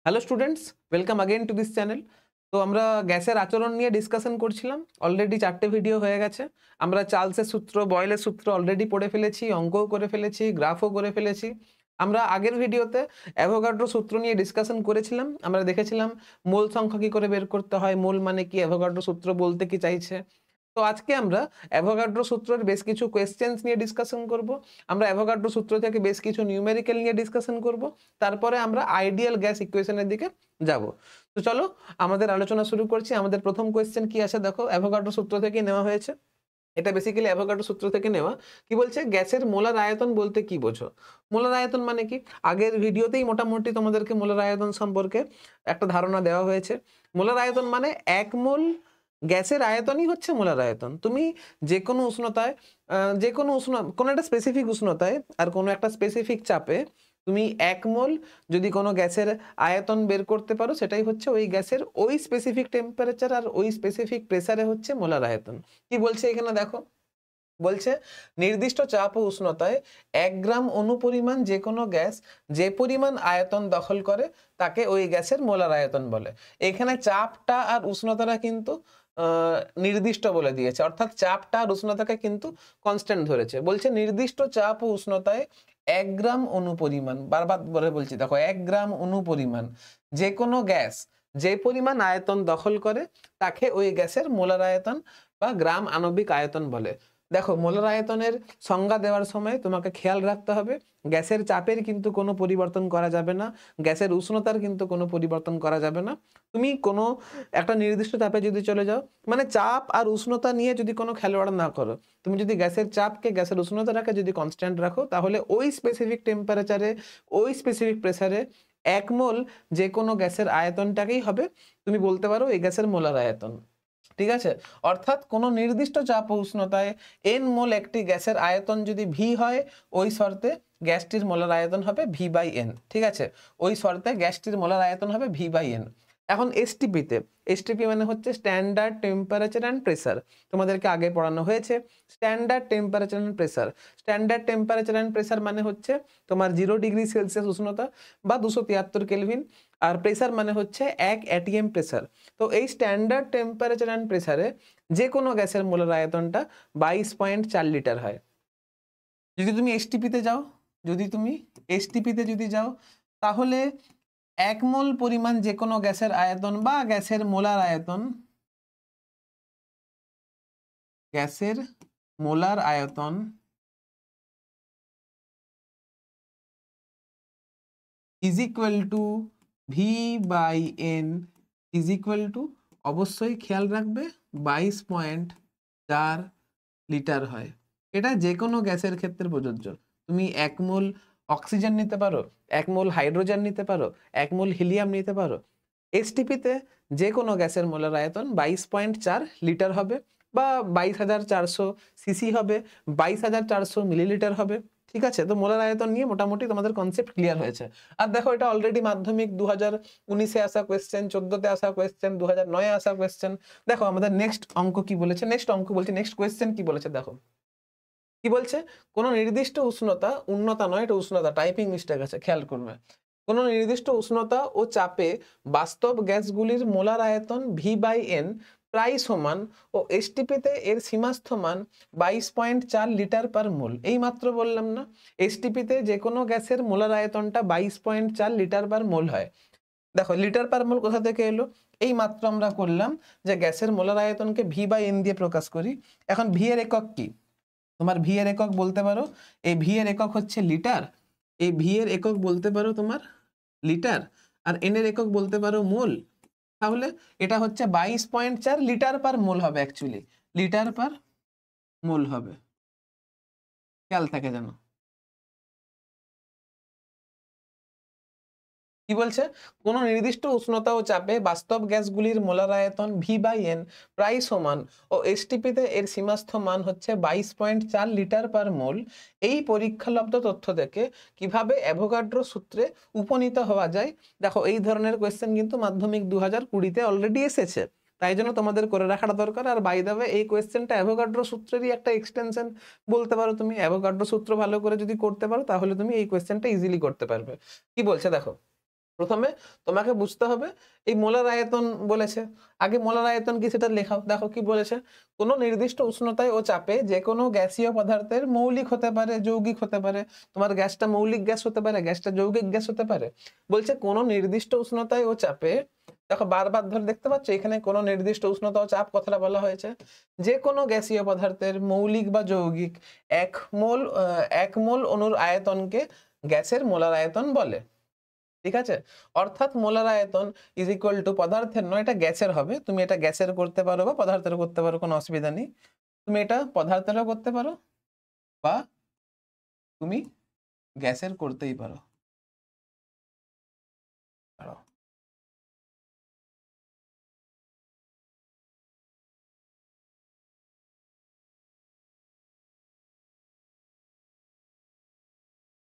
Hello students, welcome again to this channel. তো আমরা গ্যাসের আচরণ নিয়ে ডিসকাশন করছিলাম। অলরেডি 4টে ভিডিও হয়ে গেছে। আমরা চার্লসের সূত্র, বয়েলের সূত্র অলরেডি পড়ে ফেলেছি, অঙ্কও করে ফেলেছি, গ্রাফও করে ফেলেছি। আমরা আগের ভিডিওতে অ্যাভোগাড্রো সূত্র নিয়ে ডিসকাশন করেছিলাম। আমরা দেখেছিলাম মোল সংখ্যা কি করে বের করতে হয়, মোল মানে কি, অ্যাভোগাড্রো সূত্র বলতে কি চাইছে। তো আজকে আমরা অ্যাভোগাড্রো সূত্রের বেশ কিছু কোয়েশ্চেন্স নিয়ে ডিসকাশন করব। আমরা অ্যাভোগাড্রো সূত্র থেকে বেশ কিছু নিউমেরিক্যাল নিয়ে ডিসকাশন করব। তারপরে আমরা আইডিয়াল গ্যাস ইকুয়েশনের দিকে যাব। তো চলো আমাদের আলোচনা শুরু করছি। আমাদের প্রথম কোয়েশ্চেন কি আছে দেখো, অ্যাভোগাড্রো সূত্র থেকে নেওয়া হয়েছে। এটা বেসিক্যালি অ্যাভোগাড্রো সূত্র থেকে নেওয়া। কি বলছে, গ্যাসের মোলার আয়তন বলতে কি বোঝো। মোলার আয়তন মানে কি, আগের ভিডিওতেই মোটামুটি তোমাদেরকে মোলার আয়তন সম্পর্কে একটা ধারণা দেওয়া হয়েছে। মোলার আয়তন মানে 1 মোল গ্যাসের আয়তনই হচ্ছে মোলার আয়তন। তুমি যে কোনো উষ্ণতায়, কোনো একটা স্পেসিফিক উষ্ণতায় আর কোনো একটা স্পেসিফিক চাপে তুমি 1 মোল যদি কোনো গ্যাসের আয়তন বের করতে পারো, সেটাই হচ্ছে ওই গ্যাসের ওই স্পেসিফিক টেম্পারেচার আর ওই স্পেসিফিক প্রেসারে হচ্ছে মোলার আয়তন। কি বলছে এখানে দেখো, বলছে নির্দিষ্ট চাপ ও উষ্ণতায় 1 গ্রাম অনুপরিমাণ যে কোনো গ্যাস যে পরিমাণ আয়তন দখল করে তাকে ওই গ্যাসের মোলার আয়তন বলে। এখানে চাপটা আর উষ্ণতাটা কিন্তু নির্দিষ্ট বলে দিয়েছে, অর্থাৎ চাপটা আর উষ্ণতাকে কিন্তু কনস্ট্যান্ট ধরেছে। বলছে নির্দিষ্ট চাপ ও উষ্ণতায় 1 গ্রাম অনুপরিমাণ, বারবার বলে বলছি দেখো, 1 গ্রাম অনুপরিমাণ যে কোনো গ্যাস যে পরিমাণ আয়তন দখল করে তাকে ওই গ্যাসের মোলার আয়তন বা গ্রাম আণবিক আয়তন বলে। দেখো, মোলার আয়তনের সংজ্ঞা দেওয়ার সময় তোমাকে খেয়াল রাখতে হবে গ্যাসের চাপের কিন্তু কোনো পরিবর্তন করা যাবে না, গ্যাসের উষ্ণতার কিন্তু কোনো পরিবর্তন করা যাবে না। তুমি কোনো একটা নির্দিষ্ট চাপে যদি চলে যাও, মানে চাপ আর উষ্ণতা নিয়ে যদি কোনো খেলোয়াড় না করো, তুমি যদি গ্যাসের চাপকে, গ্যাসের উষ্ণতাটাকে যদি কনস্ট্যান্ট রাখো, তাহলে ওই স্পেসিফিক টেম্পারেচারে, ওই স্পেসিফিক প্রেসারে 1 মোল যে কোনো গ্যাসের আয়তনটাকেই হবে, তুমি বলতে পারো এই গ্যাসের মোলার আয়তন। ঠিক আছে, অর্থাৎ কোনো নির্দিষ্ট চাপ ও উষ্ণতায় n মোল একটি গ্যাসের আয়তন যদি v হয়, ওই শর্তে গ্যাসটির মোলার আয়তন হবে v/n। ঠিক আছে, ওই শর্তে গ্যাসটির মোলার আয়তন হবে v/n। এখন এসটিপিতে, এসটিপি মানে হচ্ছে স্ট্যান্ডার্ড টেম্পারেচার অ্যান্ড প্রেসার। তোমাদেরকে আগে পড়ানো হয়েছে standard temperature and pressure. Standard temperature and pressure মানে হচ্ছে তোমার 0 ডিগ্রি সেলসিয়াস উষ্ণতা বা 273 কেলভিন, আর প্রেসার মানে হচ্ছে 1 অ্যাটিএম প্রেসার। তো এই স্ট্যান্ডার্ড টেম্পারেচার অ্যান্ড প্রেসারে যে কোনো গ্যাসের মোলার আয়তনটা 22.4 লিটার হয়। যদি তুমি এসটিপিতে যাও, যদি যাও তাহলে 1 মোল পরিমাণ যে কোনো গ্যাসের আয়তন বা গ্যাসের মোলার আয়তন, গ্যাসের মোলার আয়তন is equal two v/n is equal two, অবশ্যই খেয়াল রাখবে, 22.4 লিটার হয়। এটা যে কোনো গ্যাসের ক্ষেত্রে প্রযোজ্য। তুমি 1 মোল অক্সিজেন নিতে পারো, 1 মোল হাইড্রোজেন নিতে পারো, 1 মোল হিলিয়াম নিতে পারো। এসটিপিতে যে কোনো গ্যাসের মোলার আয়তন 22.4 লিটার হবে, বা 22,400 সিসি হবে, 22,400 মিলিলিটার হবে। ঠিক আছে, তো মোলার আয়তন নিয়ে মোটামুটি তোমাদের কনসেপ্ট ক্লিয়ার হয়েছে। আর দেখো, এটা অলরেডি মাধ্যমিক 2019-এ আসা কোয়েশ্চেন, 14-তে আসা কোয়েশ্চেন, 2009-এ আসা কোয়েশ্চেন। দেখো আমাদের নেক্সট অঙ্ক কি বলেছে, নেক্সট অঙ্ক বলছে, নেক্সট কোয়েশ্চেন কি বলেছে দেখো। কি বলছে, কোনো নির্দিষ্ট উষ্ণতা, উন্নতা নয়, এটা উষ্ণতা, টাইপিং মিস্টেক আছে, খেয়াল করবে। কোনো নির্দিষ্ট উষ্ণতা ও চাপে বাস্তব গ্যাসগুলির মোলার আয়তন v/n প্রায় সমান ও এসটিপিতে এর সীমাস্থ মান 22.4 লিটার পার মোল। এই মাত্র বললাম না, এসটিপিতে যে কোনো গ্যাসের মোলার আয়তনটা 22.4 লিটার পার মোল হয়। দেখো লিটার পার মোল কোথা থেকে এলো, এই মাত্র আমরা করলাম যে গ্যাসের মোলার আয়তনকে v/n দিয়ে প্রকাশ করি। এখন ভি এর একক কি, তোমার ভি এর একক বলতে পারো, এই ভি এর একক হচ্ছে লিটার, এই ভি এর একক বলতে পারো তোমার লিটার, আর এন এর একক বলতে পারো মোল। তাহলে এটা হচ্ছে 22.4 লিটার পার মোল হবে, অ্যাকচুয়ালি লিটার পার মোল হবে, খেয়াল থাকে যেন। কি বলছে, কোন নির্দিষ্ট উষ্ণতা ও চাপে বাস্তব গ্যাসগুলির মোলার আয়তন v/n প্রায় সমান ও এসটিপিতে এর সীমাস্থ মান হচ্ছে 22.4 লিটার পার মোল। এই পরীক্ষালব্ধ তথ্য থেকে কিভাবে অ্যাভোগাড্রো সূত্রে উপনীত হওয়া যায়। দেখো, এই ধরনের কোয়েশ্চেন কিন্তু মাধ্যমিক 2020-তে অলরেডি এসেছে, তাই জন্য তোমাদের করে রাখাটা দরকার। আর বাই দ্য ওয়ে, এই কোয়েশ্চেনটা অ্যাভোগাড্রো সূত্রেরই একটা এক্সটেনশন বলতে পারো তুমি। অ্যাভোগাড্রো সূত্র ভালো করে যদি করতে পারো, তাহলে তুমি এই কোয়েশ্চেনটা ইজিলি করতে পারবে। কি বলছে দেখো, প্রথমে তোমাকে বুঝতে হবে এই মোলার আয়তন বলেছে, আগে মোলার আয়তন কি সেটা লেখাও। দেখো কি বলেছে, কোনো নির্দিষ্ট উষ্ণতায় ও চাপে যে কোনো গ্যাসীয় পদার্থের মৌলিক হতে পারে, যৌগিক হতে পারে। তোমার গ্যাসটা মৌলিক গ্যাস হতে পারে, গ্যাসটা যৌগিক গ্যাস হতে পারে। বলছে কোনো নির্দিষ্ট উষ্ণতায় ও চাপে, দেখো বারবার ধরে দেখতে পাচ্ছ এখানে কোনো নির্দিষ্ট উষ্ণতা ও চাপ কথাটা বলা হয়েছে, যে কোনো গ্যাসীয় পদার্থের মৌলিক বা যৌগিক 1 মোল অণুর আয়তনকে গ্যাসের মোলার আয়তন বলে। ঠিক আছে, অর্থাৎ মোলার আয়তন ইজ ইকুয়াল টু পদার্থের নয়, এটা গ্যাসের হবে। তুমি এটা গ্যাসের করতে পারো বা পদার্থের করতে পারো, কোনো অসুবিধা নেই। তুমি এটা পদার্থেরও করতে পারো বা তুমি গ্যাসের করতেই পারো।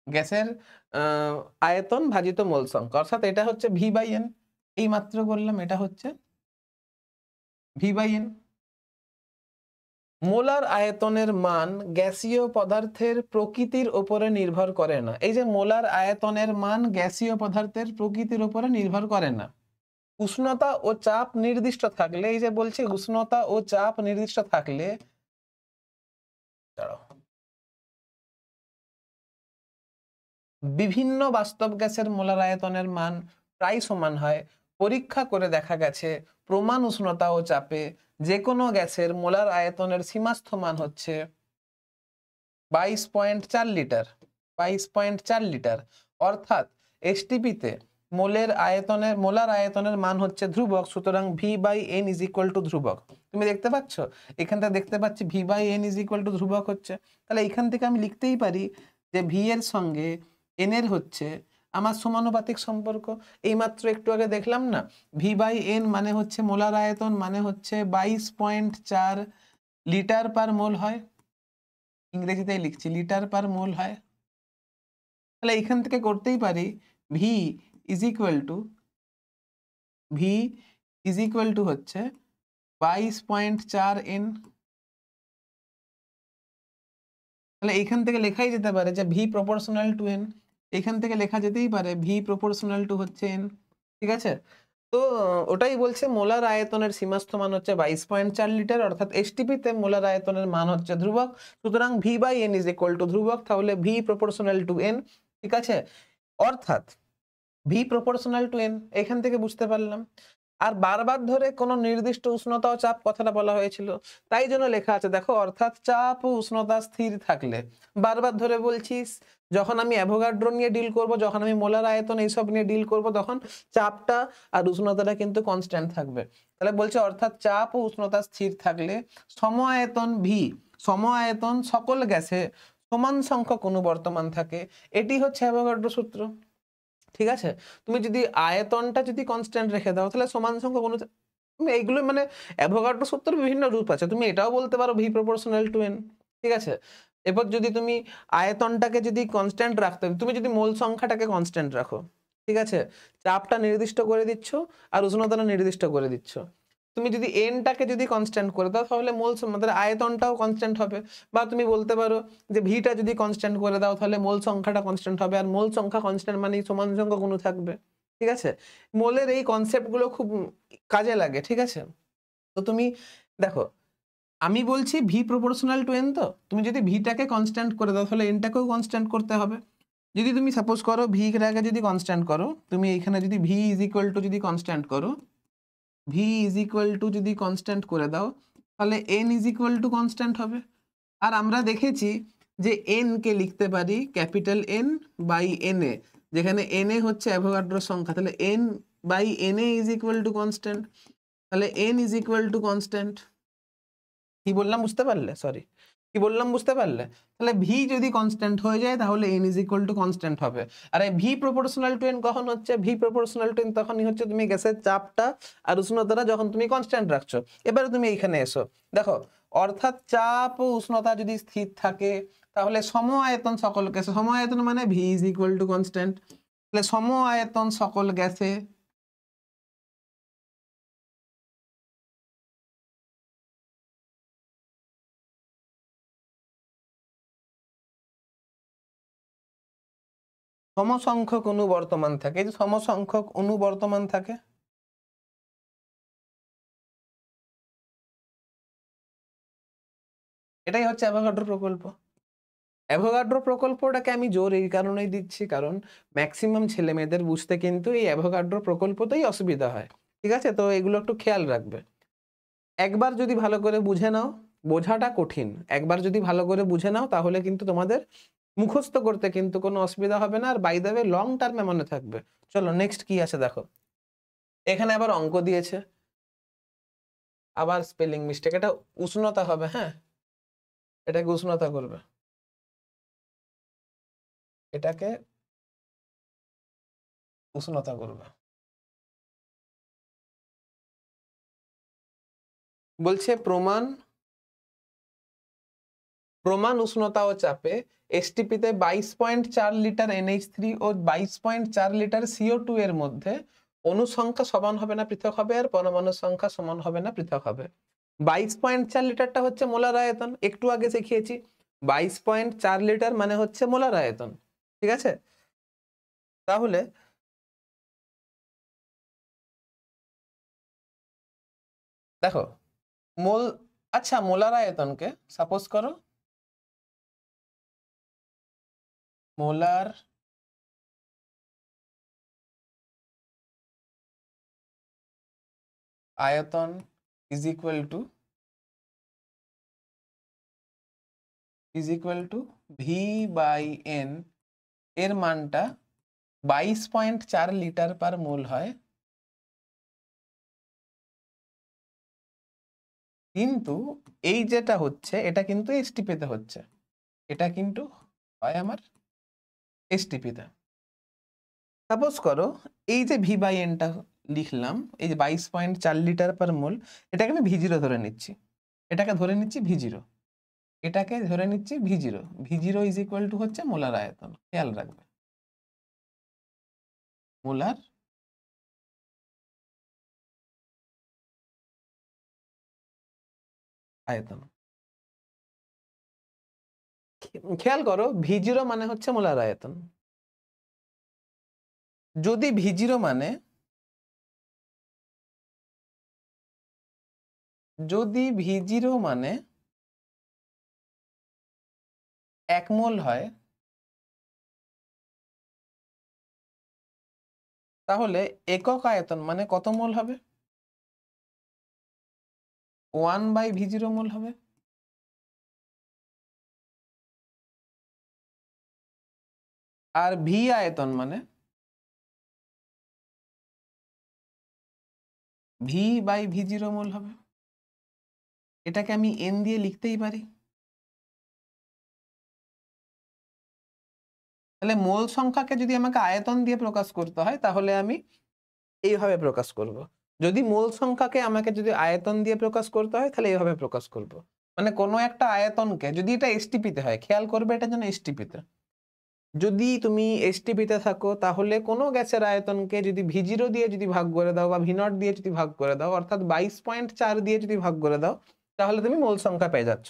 গ্যাসের আয়তন ভাজিত মোল সংখ্যা, অর্থাৎ এটা হচ্ছে ভি বাই এন। এই মাত্র বললাম এটা হচ্ছে ভি বাই এন। মোলার আয়তনের মান গ্যাসীয় পদার্থের প্রকৃতির উপরে নির্ভর করে না। এই যে মোলার আয়তনের মান গ্যাসীয় পদার্থের প্রকৃতির উপরে নির্ভর করে না। উষ্ণতা ও চাপ নির্দিষ্ট থাকলে, এই যে বলছে উষ্ণতা ও চাপ নির্দিষ্ট থাকলে, বিভিন্ন বাস্তব গ্যাসের মোলার আয়তনের মান প্রায় সমান হয়। পরীক্ষা করে দেখা গেছে প্রমাণ উষ্ণতা ও চাপে যে কোনো গ্যাসের মোলার আয়তনের সীমাস্থ মান হচ্ছে 22.4 লিটার। 22.4 লিটার, অর্থাৎ এসটিপিতে মোলার আয়তনের মান হচ্ছে ধ্রুবক, সুতরাং V by N is equal to ধ্রুবক। তুমি দেখতে পাচ্ছ এখানটা, দেখতে পাচ্ছি V by N is equal to ধ্রুবক হচ্ছে। তাহলে এখান থেকে আমি লিখতেই পারি যে ভি এর সঙ্গে এন এর হচ্ছে আমার সমানুপাতিক সম্পর্ক। এইমাত্র একটু আগে দেখলাম না, ভি বাই এন মানে হচ্ছে মোলার আয়তন মানে হচ্ছে 22.4 লিটার পার মোল হয়। ইংরেজিতেই লিখছি, লিটার পার মোল হয়। তাহলে এখান থেকে করতেই পারি ভি ইজ ইকুয়াল টু হচ্ছে 22.4 এন। তাহলে এখান থেকে লেখাই যেতে পারে যে ভি প্রপোর্শনাল টু এন। এখান থেকে লেখা যেতেই পারে ভি প্রপোর্শনাল টু হচ্ছে এন। ঠিক আছে, তো ওটাই বলছে মোলার আয়তনের সীমাস্থ মান হচ্ছে 22.4 লিটার, অর্থাৎ এসটিপিতে মোলার আয়তনের মান হচ্ছে ধ্রুবক, সুতরাং V by N is equal to ধ্রুবক, তাহলে ভি প্রপোর্শনাল টু এন। ঠিক আছে, অর্থাৎ ভি প্রপোর্শনাল টু এন, এখান থেকে বুঝতে পারলাম। আর বারবার ধরে কোনো নির্দিষ্ট উষ্ণতা ও চাপ কথাটা বলা হয়েছিল, তাই জন্য লেখা আছে দেখো, অর্থাৎ চাপ ও উষ্ণতা স্থির থাকলে। বারবার ধরে বলছিস যখন আমি অ্যাভোগাড্রো নিয়ে ডিল করব, যখন আমি মোলার আয়তন এইসব নিয়ে ডিল করব, তখন চাপটা আর উষ্ণতাটা কিন্তু কনস্ট্যান্ট থাকবে। তাহলে বলছে অর্থাৎ চাপ ও উষ্ণতা স্থির থাকলে সম আয়তন ভি, সম আয়তন সকল গ্যাসে সমান সংখ্যক অণু বর্তমান থাকে। এটি হচ্ছে অ্যাভোগাড্রো সূত্র। ঠিক আছে, তুমি যদি আয়তনটা যদি কনস্ট্যান্ট রেখে দাও তাহলে সমান সংখ্যক অণু, তুমি এইগুলো মানে অ্যাভোগাড্রো সূত্রের বিভিন্ন রূপ আছে, তুমি এটাও বলতে পারো ভি প্রপোর্শনাল টু এন। ঠিক আছে, এরপর যদি তুমি আয়তনটাকে যদি কনস্ট্যান্ট রাখতে, তুমি যদি মোল সংখ্যাটাকে কনস্ট্যান্ট রাখো, ঠিক আছে, চাপটা নির্দিষ্ট করে দিচ্ছ আর উষ্ণতাটা নির্দিষ্ট করে দিচ্ছ, তুমি যদি এনটাকে যদি কনস্ট্যান্ট করে দাও তাহলে মানে আয়তনটাও কনস্ট্যান্ট হবে। বা তুমি বলতে পারো যে ভিটা যদি কনস্ট্যান্ট করে দাও তাহলে মোল সংখ্যাটা কনস্ট্যান্ট হবে, আর মোল সংখ্যা কনস্ট্যান্ট মানেই সমান সংখ্যক অণু থাকবে। ঠিক আছে, মোলের এই কনসেপ্টগুলো খুব কাজে লাগে। ঠিক আছে, তো তুমি দেখো আমি বলছি ভি প্রপোর্শনাল টু এন, তো তুমি যদি ভিটাকে কনস্ট্যান্ট করে দাও তাহলে এনটাকেও কনস্ট্যান্ট করতে হবে। যদি তুমি সাপোজ করো ভিটাকে যদি কনস্ট্যান্ট করো, তুমি এখানে যদি ভি ইজ ইকুয়াল টু যদি কনস্ট্যান্ট করো, ভি ইজ ইকুয়াল টু যদি কনস্ট্যান্ট করে দাও তাহলে N is equal to constant হবে। আর আমরা দেখেছি যে এন কে লিখতে পারি capital N by N A, যেখানে এন এ হচ্ছে অ্যাভোগাড্রোর সংখ্যা, তাহলে N by N A is equal to constant. তাহলে N is equal to constant. কি বললাম বুঝতে পারলে? সরি, কি বললাম বুঝতে পারলে? তাহলে ভি যদি কনস্ট্যান্ট হয়ে যায় তাহলে N is equal to constant হবে। আর এই ভি প্রপোর্শনাল টু এন কখন হচ্ছে? ভি প্রপোর্শনাল টু এন তখনই হচ্ছে তুমি গ্যাসের চাপটা আর উষ্ণতাটা যখন তুমি কনস্ট্যান্ট রাখছো। এবারে তুমি এইখানে এসো, দেখো অর্থাৎ চাপ ও উষ্ণতা যদি স্থির থাকে তাহলে সম আয়তন সকল গ্যাসে, সম আয়তন মানে V is equal to constant, তাহলে সম আয়তন সকল গ্যাসে সমসংখ্যক অণু বর্তমান থাকে, এই যে সমসংখ্যক অণু বর্তমান থাকে, এটাই হচ্ছে অ্যাভোগাড্রো প্রকল্প। অ্যাভোগাড্রো প্রকল্পটাকে আমি জোর এই কারণেই দিচ্ছি, কারণ ম্যাক্সিমাম ছেলে মেয়েদের বুঝতে কিন্তু এই অ্যাভোগাড্রো প্রকল্পতেই অসুবিধা হয়। ঠিক আছে, তো এগুলো একটু খেয়াল রাখবে। একবার যদি ভালো করে বুঝে নাও, বোঝাটা কঠিন, একবার যদি ভালো করে বুঝে নাও তাহলে কিন্তু তোমাদের মুখস্থ করতে কিন্তু কোনো অসুবিধা হবে না, আর বাই দ্য ওয়ে লং টার্মে মনে থাকবে। চলো নেক্সট কি আছে দেখো, এখানে আবার অঙ্ক দিয়েছে, আবার স্পেলিং মিস্টেক, এটা উষ্ণতা হবে, হ্যাঁ এটাকে উষ্ণতা করবে, এটাকে উষ্ণতা করবে। বলছে প্রমাণ উষ্ণতা ও চাপে এসটিপিতে 22.4 লিটার NH3 ও 22.4 লিটার CO2 এর মধ্যে অণু সংখ্যা সমান হবে না পৃথক হবে, আর পরমাণু সংখ্যা সমান হবে না পৃথক হবে। 22.4 লিটারটা হচ্ছে মোলার আয়তন, একটু আগে শিখিয়েছি। 22.4 লিটার মানে হচ্ছে মোলার আয়তন, ঠিক আছে। তাহলে দেখো মোল, আচ্ছা মোলার আয়তনকে সাপোজ করো মোলার আয়তন is equal to V by N, এর মানটা 22.4 লিটার পার মোল হয়, কিন্তু এই যেটা হচ্ছে এটা কিন্তু এসটিপিতে হচ্ছে, এটা কিন্তু হয় আমার এসটিপিতে। সাপোজ করো এই যে ভি বাই এনটা লিখলাম, এই যে 22.4 লিটার পার মোল, এটাকে আমি ভি0 ধরে নিচ্ছি, এটাকে ধরে নিচ্ছি ভি0, এটাকে ধরে নিচ্ছি ভি0, ভি0 ইজ ইকুয়াল টু হচ্ছে মোলার আয়তন, খেয়াল রাখবে মোলার আয়তন। খেয়াল করো ভি0 মানে হচ্ছে মোলার আয়তন, যদি ভি0 মানে, যদি ভি0 মানে 1 মোল হয়, তাহলে একক আয়তন মানে কত মোল হবে? 1/v0 মোল হবে। আর ভি আয়তন মানে v/v0 মোল হবে। এটাকে আমি n দিয়ে লিখতেই পারি। তাহলে মোল সংখ্যাকে যদি আমাকে আয়তন দিয়ে প্রকাশ করতে হয় তাহলে আমি এইভাবে প্রকাশ করব। যদি মোল সংখ্যাকে আমাকে যদি আয়তন দিয়ে প্রকাশ করতে হয় তাহলে এইভাবে প্রকাশ করব। মানে কোনো একটা আয়তনকে, যদি এটা এসটিপিতে হয়, খেয়াল করবে এটা যেন এসটিপিতে, যদি তুমি এসটিপিতে থাকো তাহলে কোনো গ্যাসের আয়তনকে যদি ভি0 দিয়ে যদি ভাগ করে দাও বা ভি0 দিয়ে যদি ভাগ করে দাও, অর্থাৎ 22.4 দিয়ে যদি ভাগ করে দাও, তাহলে তুমি মোল সংখ্যা পেয়ে যাচ্ছ।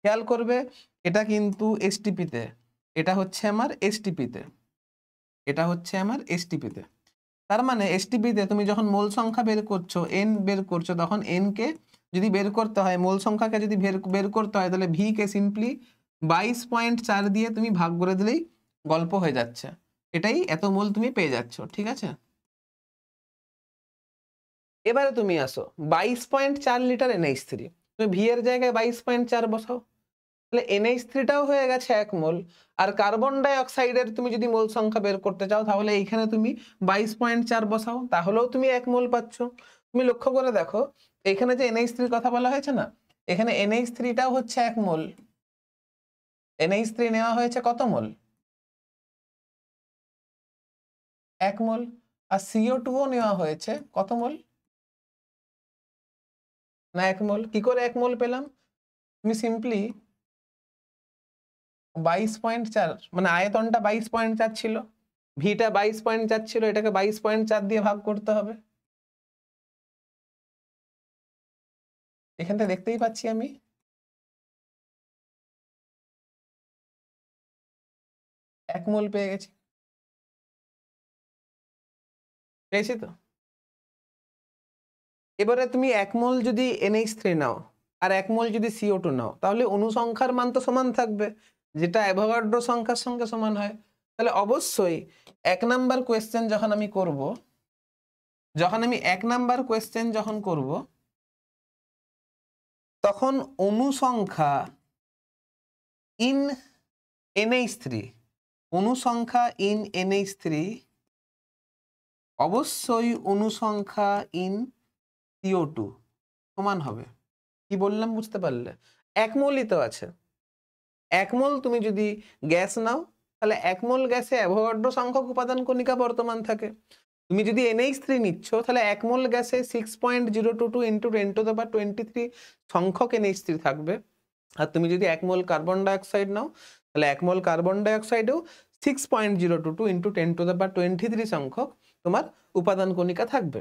খেয়াল করবে এটা কিন্তু এসটিপিতে, এটা হচ্ছে আমার এসটিপিতে, এটা হচ্ছে আমার এসটিপিতে। তার মানে এসটিপিতে তুমি যখন মোল সংখ্যা বের করছো, এন বের করছো, তখন এন কে যদি বের করতে হয়, মোল সংখ্যাকে যদি বের করতে হয়, তাহলে ভি কে সিম্পলি 22.4 দিয়ে তুমি ভাগ করে দিলেই গল্প হয়ে যাচ্ছে, এটাই এত মোল তুমি পেয়ে যাচ্ছ, ঠিক আছে। এবারে তুমি আসো 22.4 লিটার NH3, তুমি ভি এর জায়গায় 22.4 বসাও, তাহলে NH3টাও হয়ে গেছে 1 মোল। আর কার্বন ডাই অক্সাইডের তুমি যদি মোল সংখ্যা বের করতে চাও তাহলে এইখানে তুমি 22.4 বসাও, তাহলেও তুমি 1 মোল পাচ্ছ। তুমি লক্ষ্য করে দেখো এখানে যে NH3 কথা বলা হয়েছে না, এখানে NH3টাও হচ্ছে 1 মোল। NH3 নেওয়া হয়েছে কত মোল? 1 মোল। আর CO2ও নেওয়া হয়েছে কত মোল? না 1 মোল। কি করে 1 মোল পেলাম? তুমি সিম্পলি 22.4, মানে আয়তনটা 22.4 ছিল, ভিটা 22.4 ছিল, এটাকে 22.4 দিয়ে ভাগ করতে হবে। এখান থেকে দেখতেই পাচ্ছি আমি 1 মোল পেয়ে গেছি। পেয়েছি তো? এবারে তুমি 1 মোল যদি NH3 নাও আর 1 মোল যদি CO2 নাও, তাহলে অনুসংখ্যার মান তো সমান থাকবে, যেটা অ্যাভোগাড্রো সংখ্যার সঙ্গে সমান হয়। তাহলে অবশ্যই 1 নাম্বার কোয়েশ্চেন যখন আমি করব, তখন অনুসংখ্যা ইন NH3, অনুসংখ্যা ইন NH3 অবশ্যই অনুসংখ্যা ইন CO2 সমান হবে। কি বললাম বুঝতে পারলে? 1 মোলই তো আছে। 1 মোল তুমি যদি গ্যাস নাও, তাহলে 1 মোল গ্যাসে অ্যাভোগাড্রো সংখ্যক উপাদান কণিকা বর্তমান থাকে। তুমি যদি NH3 নিচ্ছ, তাহলে 1 মোল গ্যাসে 6.022 × 10⁻23 সংখ্যক NH3 থাকবে। আর তুমি যদি 1 মোল কার্বন ডাইঅক্সাইড নাও, তাহলে 1 মোল কার্বন ডাইঅক্সাইডেও 6.022 × 10⁻23 সংখ্যক তোমার উপাদান কণিকা থাকবে।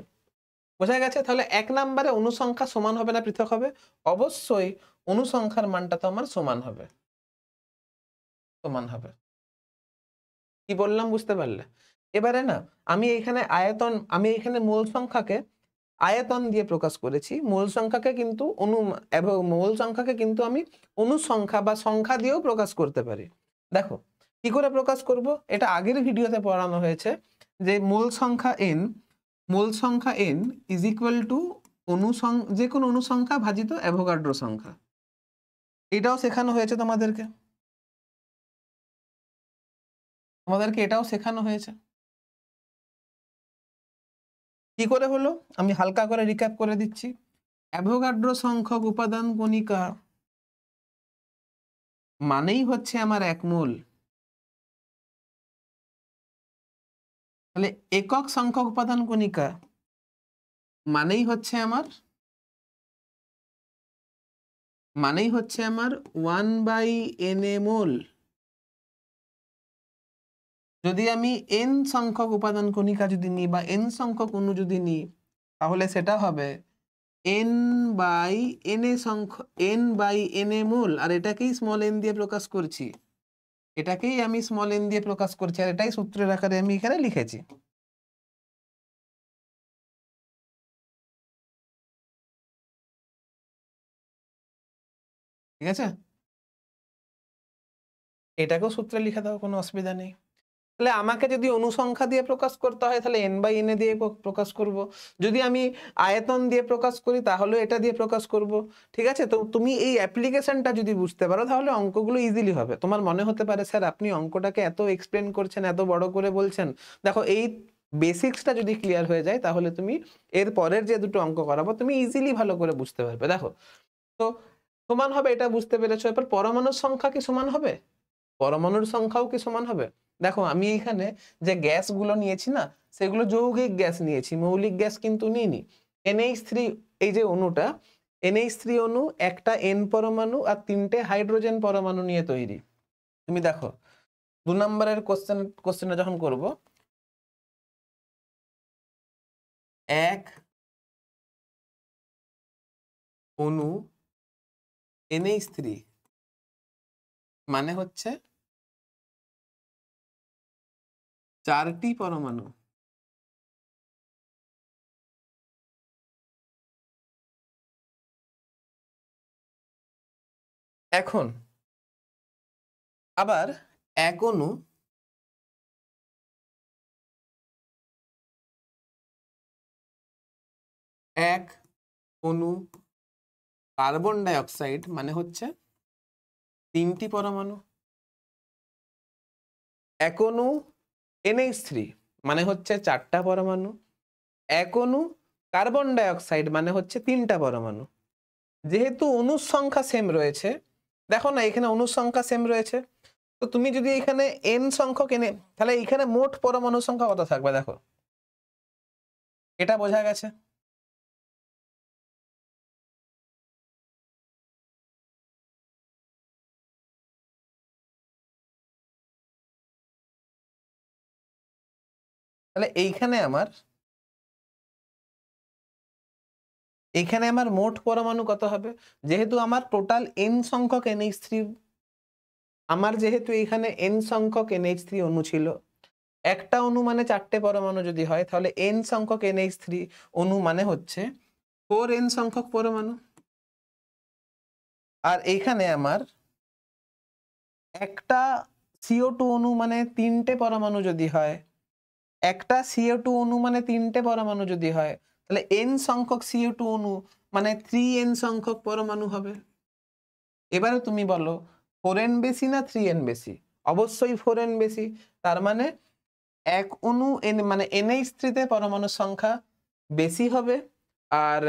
বোঝা গেছে? তাহলে 1 নম্বরে অনুসংখ্যা সমান হবে না পৃথক হবে? অবশ্যই অনুসংখ্যার মানটা তো আমার সমান হবে। কি বললাম বুঝতে পারলে? এবারে না আমি এখানে মোল সংখ্যাকে আয়তন দিয়ে প্রকাশ করেছি। মোল সংখ্যাকে কিন্তু আমি অনুসংখ্যা বা সংখ্যা দিয়েও প্রকাশ করতে পারি। দেখো কি করে প্রকাশ করব? এটা আগের ভিডিওতে পড়ানো হয়েছে যে মোল সংখ্যা n ইজ ইকুয়াল টু যে কোনো অনুসংখ্যা ভাজিত অ্যাভোগাড্রো সংখ্যা। এটাও শেখানো হয়েছে তোমাদেরকে। এটাও শেখানো হয়েছে। কি করে হলো আমি হালকা করে রিক্যাপ করে দিচ্ছি। অ্যাভোগাড্রো সংখ্যক উপাদান কণিকা মানেই হচ্ছে আমার 1 মোল। তাহলে একক সংখ্যক উপাদান কণিকা মানেই হচ্ছে আমার 1/Na মোল। যদি আমি n সংখ্যক উপাদান কণিকা যদি নিই বা n সংখ্যক অণু যদি নিই, তাহলে সেটা হবে n/Na মোল। আর এটাকেই স্মল n দিয়ে প্রকাশ করছি। আর এটাই সূত্রের আকারে আমি এখানে লিখেছি। ঠিক আছে? এটাকেও সূত্রে লিখে দাও, কোনো অসুবিধা নেই। তাহলে আমাকে যদি অনুসংখ্যা দিয়ে প্রকাশ করতে হয়, তাহলে n/Na দিয়ে প্রকাশ করব। যদি আমি আয়তন দিয়ে প্রকাশ করি, তাহলে এটা দিয়ে প্রকাশ করব। ঠিক আছে? তো তুমি এই অ্যাপ্লিকেশনটা যদি বুঝতে পারো, তাহলে অঙ্কগুলো ইজিলি হবে। তোমার মনে হতে পারে স্যার আপনি অঙ্কটাকে এত এক্সপ্লেন করছেন, এত বড় করে বলছেন। দেখো এই বেসিক্সটা যদি ক্লিয়ার হয়ে যায়, তাহলে তুমি এর পরের যে দুটো অঙ্ক করাবো তুমি ইজিলি ভালো করে বুঝতে পারবে। দেখো তো সমান হবে, এটা বুঝতে পেরেছো। এরপর পরমাণুর সংখ্যা কি সমান হবে? পরমাণুর সংখ্যাও কি সমান হবে? দেখো আমি এখানে যে গ্যাসগুলো নিয়েছি না, সেগুলো যৌগিক গ্যাস নিয়েছি, মৌলিক গ্যাস কিন্তু নিইনি। NH3 এই যে অণুটা, NH3 অণু একটা N পরমাণু আর 3টে হাইড্রোজেন পরমাণু নিয়ে তৈরি। তুমি দেখো 2 নম্বরের কোশ্চেনে যখন করব, এক অণু NH3 মানে হচ্ছে 4টি পরমাণু। এখন আবার এক অণু কার্বন ডাইঅক্সাইড মানে হচ্ছে 3টি পরমাণু। এক অণু NH3 মানে হচ্ছে 4টা পরমাণু। এক অণু কার্বন ডাইঅক্সাইড মানে হচ্ছে 3টা পরমাণু। যেহেতু অণুর সংখ্যা সেম রয়েছে, দেখো না এখানে অণুর সংখ্যা সেম রয়েছে, তো তুমি যদি এখানে n সংখ্যক এনে, তাহলে এখানে মোট পরমাণুর সংখ্যা কত থাকবে? দেখো এটা বোঝা গেছে। তাহলে এইখানে আমার মোট পরমাণু কত হবে? যেহেতু আমার টোটাল n সংখ্যক NH3, আমার যেহেতু এখানে n সংখ্যক NH3 অণু ছিল, একটা অণু মানে 4টে পরমাণু যদি হয় তাহলে n সংখ্যক NH3 অণু মানে হচ্ছে 4n সংখ্যক পরমাণু। আর এইখানে আমার একটা CO2 অণু মানে 3টে পরমাণু যদি হয়, একটা CO2 অণু মানে 3টে পরমাণু যদি হয়, তাহলে n সংখ্যক CO2 অণু মানে 3n সংখ্যক পরমাণু হবে। এবারে তুমি বলো 4n বেশি না 3n বেশি? অবশ্যই 4n বেশি। তার মানে এক অণু মানে NH3 তে পরমাণুর সংখ্যা বেশি হবে আর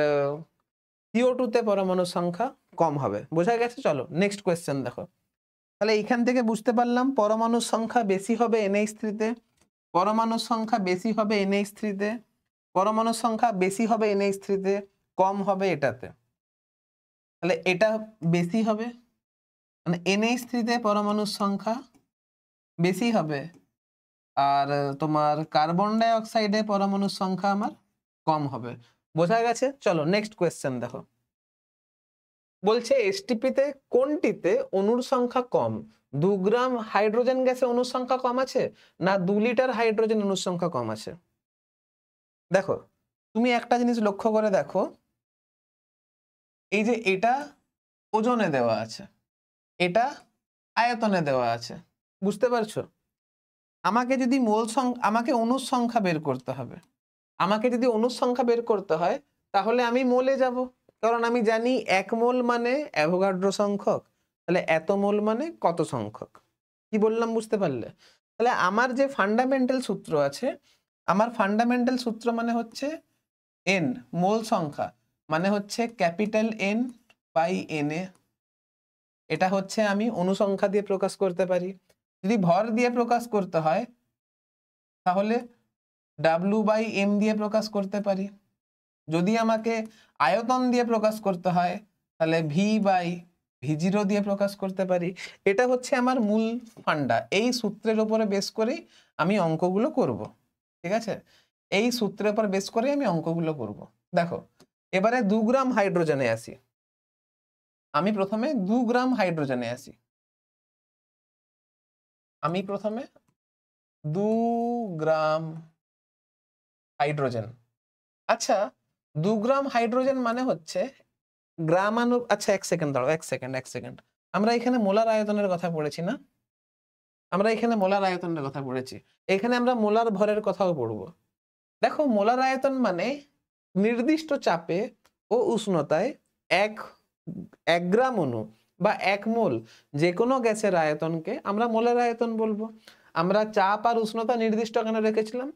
CO2 তে পরমাণুর সংখ্যা কম হবে। বোঝা গেছে? চলো নেক্সট কোয়েশ্চেন দেখো। তাহলে এইখান থেকে বুঝতে পারলাম পরমাণুর সংখ্যা বেশি হবে NH3 তে, পরমাণুর সংখ্যা বেশি হবে NH3 তে, পরমাণুর সংখ্যা বেশি হবে NH3 তে, কম হবে এটাতে। তাহলে এটা বেশি হবে, মানে NH3 তে পরমাণুর সংখ্যা বেশি হবে আর তোমার কার্বন ডাই অক্সাইডে পরমাণুর সংখ্যা আমার কম হবে। বোঝা গেছে? চলো নেক্সট কোয়েশ্চেন দেখো। বলছে এসটিপিতে কোনটিতে অণুর সংখ্যা কম? 2 গ্রাম হাইড্রোজেন গ্যাসে অণুর সংখ্যা কম আছে না 2 লিটার হাইড্রোজেন অণুর সংখ্যা কম আছে? দেখো তুমি একটা জিনিস লক্ষ্য করে দেখো, এই যে এটা ওজনে দেওয়া আছে, এটা আয়তনে দেওয়া আছে, বুঝতে পারছো? আমাকে যদি আমাকে অণুর সংখ্যা বের করতে হবে, আমাকে যদি অণুর সংখ্যা বের করতে হয় তাহলে আমি মোলে যাব, কারণ আমি জানি 1 মোল মানে অ্যাভোগাড্রো সংখ্যক, তাহলে এত মোল মানে কত সংখ্যক। কি বললাম বুঝতে পারলে? তাহলে আমার যে ফান্ডামেন্টাল সূত্র আছে, আমার ফান্ডামেন্টাল সূত্র মানে হচ্ছে n মোল সংখ্যা মানে হচ্ছে ক্যাপিটাল N বাই Na। এটা হচ্ছে আমি অণু সংখ্যা দিয়ে প্রকাশ করতে পারি। যদি ভর দিয়ে প্রকাশ করতে হয় তাহলে W/m দিয়ে প্রকাশ করতে পারি। যদি আমাকে আয়তন দিয়ে প্রকাশ করতে হয় তাহলে V/V0 দিয়ে প্রকাশ করতে পারি। এটা হচ্ছে আমার মূল ফান্ডা। এই সূত্রের উপরে বেস করেই আমি অঙ্কগুলো করব। ঠিক আছে? এই সূত্রের উপর বেস করে আমি অঙ্কগুলো করব। দেখো এবারে 2 গ্রাম হাইড্রোজেনে আসি। আমি প্রথমে 2 গ্রাম হাইড্রোজেনে আসি। আমি প্রথমে 2 গ্রাম হাইড্রোজেন। আচ্ছা 2 গ্রাম হাইড্রোজেন মানে হচ্ছে আচ্ছা 1 সেকেন্ড দাঁড়াও, 1 সেকেন্ড। আমরা এখানে মোলার আয়তনের কথা পড়েছি না? আমরা এখানে মোলার আয়তনের কথা পড়েছি। এখানে আমরা মোলার ভরের কথাও পড়ব। দেখো মোলার আয়তন মানে নির্দিষ্ট চাপে ও উষ্ণতায় 1 গ্রাম অণু বা 1 মোল যে কোনো গ্যাসের আয়তনকে আমরা মোলার আয়তন বলবো। আমরা চাপ আর উষ্ণতা নির্দিষ্ট কেন রেখেছিলাম?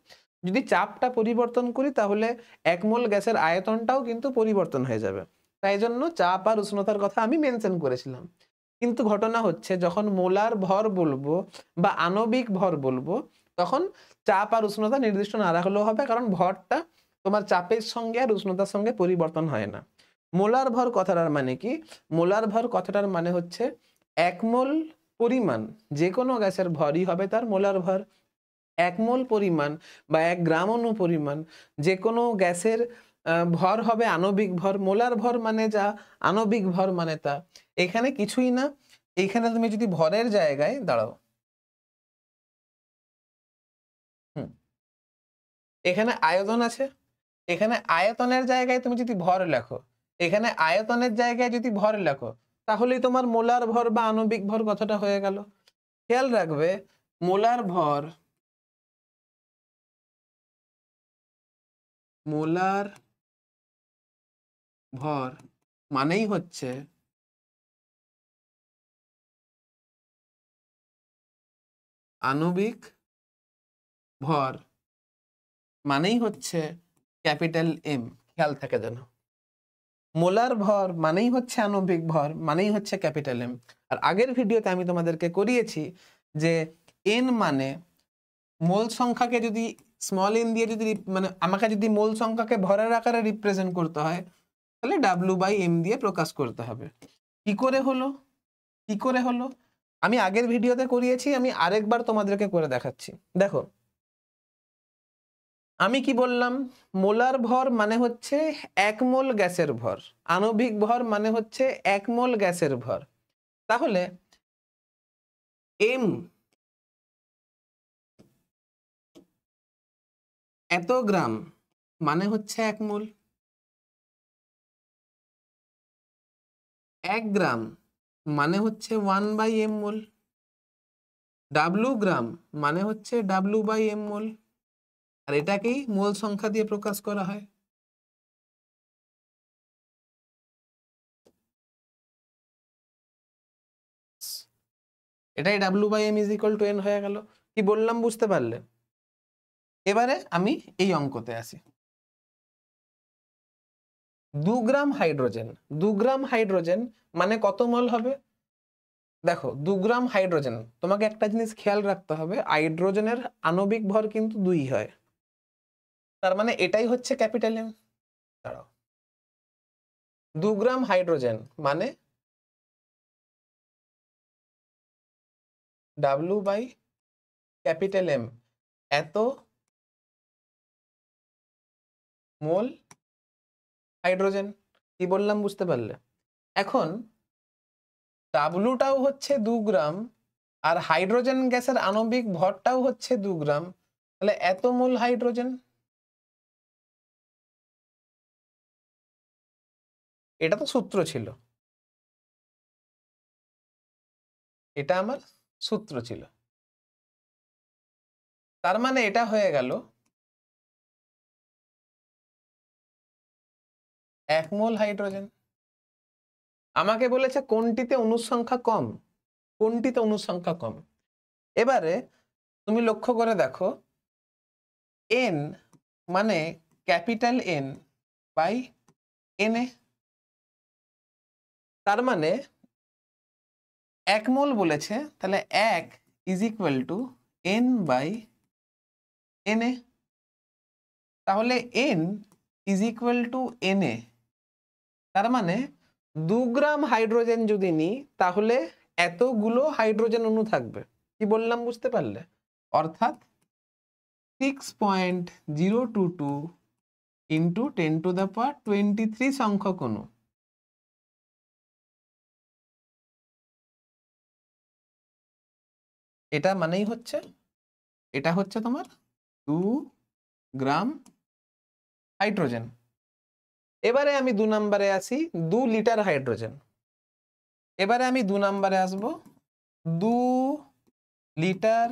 যদি চাপটা পরিবর্তন করি তাহলে 1 মোল গ্যাসের আয়তনটাও কিন্তু পরিবর্তন হয়ে যাবে। তাই জন্য চাপ আর উষ্ণতার কথা আমি মেনশন করেছিলাম। কিন্তু ঘটনা হচ্ছে যখন মোলার ভর বলবো বা আণবিক ভর বলবো তখন চাপ আর উষ্ণতা নির্দিষ্ট না রাখলেও হবে, কারণ ভরটা তোমার চাপের সঙ্গে আর উষ্ণতার সঙ্গে পরিবর্তন হয় না। মোলার ভর কথাটার মানে কি? মোলার ভর কথাটার মানে হচ্ছে 1 মোল পরিমাণ যে কোনো গ্যাসের ভরই হবে তার মোলার ভর। 1 মোল পরিমাণ বা 1 গ্রাম অণু পরিমাণ যে কোনো গ্যাসের ভর হবে আণবিক ভর। মোলার ভর মানে যা, আণবিক ভর মানে তা। এখানে কিছুই না। এইখানে তুমি যদি ভরের জায়গায় দাঁড়াও, এখানে আয়তন আছে, এখানে আয়তনের জায়গায় তুমি যদি ভর লেখো, এখানে আয়তনের জায়গায় যদি ভর লেখো, তাহলেই তোমার মোলার ভর বা আণবিক ভর কথাটা হয়ে গেল। খেয়াল রাখবে মোলার ভর, মোলার ভর মানেই হচ্ছে আণবিক ভর মানেই হচ্ছে ক্যাপিটাল এম। খেয়াল থাকে যেন মোলার ভর মানেই হচ্ছে আণবিক ভর মানেই হচ্ছে ক্যাপিটাল এম। আর আগের ভিডিওতে আমি তোমাদেরকে করিয়েছি যে এন মানে মোল সংখ্যাকে যদি স্মল এন দিয়ে যদি মানে আমাকে যদি মোল সংখ্যাকে ভরের আকারে রিপ্রেজেন্ট করতে হয় তাহলে W/m দিয়ে প্রকাশ করতে হবে। কি করে হলো? কি করে হলো? আমি আগের ভিডিওতে করিয়েছি, আমি আরেকবার তোমাদেরকে করে দেখাচ্ছি। দেখো আমি কি বললাম? মোলার ভর মানে হচ্ছে 1 মোল গ্যাসের ভর, আণবিক ভর মানে হচ্ছে 1 মোল গ্যাসের ভর। তাহলে m এত গ্রাম মানে হচ্ছে 1 মোল, 1 গ্রাম মানে হচ্ছে 1/m মোল, ডাব্লু গ্রাম মানে হচ্ছে W/m মোল, আর এটাকেই মোল সংখ্যা দিয়ে প্রকাশ করা হয়। এটাই W/m = n হয়ে গেল। কি বললাম বুঝতে পারলে? এবারে আমি এই অঙ্কতে আসি। 2 গ্রাম হাইড্রোজেন, 2 গ্রাম হাইড্রোজেন মানে কত মোল হবে? দেখো 2 গ্রাম হাইড্রোজেন, তোমাকে একটা জিনিস খেয়াল রাখতে হবে, হাইড্রোজেনের আণবিক ভর কিন্তু 2 হয়, তার মানে এটাই হচ্ছে ক্যাপিটাল এম। দাঁড়াও, 2 গ্রাম হাইড্রোজেন মানে W/M, এত মোল হাইড্রোজেন। কি বললাম বুঝতে পারলে? এখন ডাব্লুটাও হচ্ছে 2 গ্রাম আর হাইড্রোজেন গ্যাসের আণবিক ভরটাও হচ্ছে 2 গ্রাম, তাহলে এত মোল হাইড্রোজেন। এটা তো সূত্র ছিল, এটা আমার সূত্র ছিল, তার মানে এটা হয়ে গেল 1 মোল হাইড্রোজেন। আমাকে বলেছে কোনটিতে অণুর সংখ্যা কম, কোনটিতে অণুর সংখ্যা কম। এবারে তুমি লক্ষ্য করে দেখো, n মানে ক্যাপিটাল N বাই Na, তার মানে 1 মোল বলেছে, তাহলে 1 = n/Na, তাহলে n = Na, তার মানে 2 গ্রাম হাইড্রোজেন যদি নিই তাহলে এতগুলো হাইড্রোজেন অণু থাকবে। কি বললাম বুঝতে পারলে? অর্থাৎ 6.022 × 10⁻23 সংখ্যক অণু। এটা মানেই হচ্ছে, এটা হচ্ছে তোমার 2 গ্রাম হাইড্রোজেন। এবারে আমি 2 নম্বরে আসি, 2 লিটার হাইড্রোজেন। এবারে আমি 2 নম্বরে আসব, 2 লিটার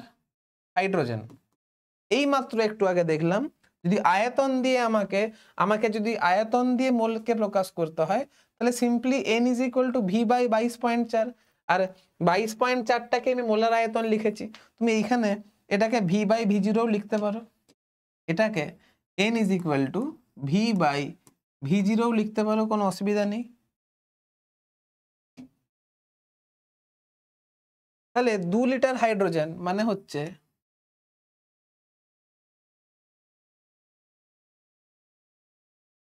হাইড্রোজেন। এই মাত্র একটু আগে দেখলাম, যদি আয়তন দিয়ে আমাকে যদি আয়তন দিয়ে মোলকে প্রকাশ করতে হয়, তাহলে সিম্পলি n = v/22.4, আর 22.4টাকে আমি মোলার আয়তন লিখেছি। তুমি এইখানে এটাকে v/v0 লিখতে পারো, এটাকে n = v/v0 লিখতে পারো, কোনো অসুবিধা নেই। তাহলে 2 লিটার হাইড্রোজেন মানে হচ্ছে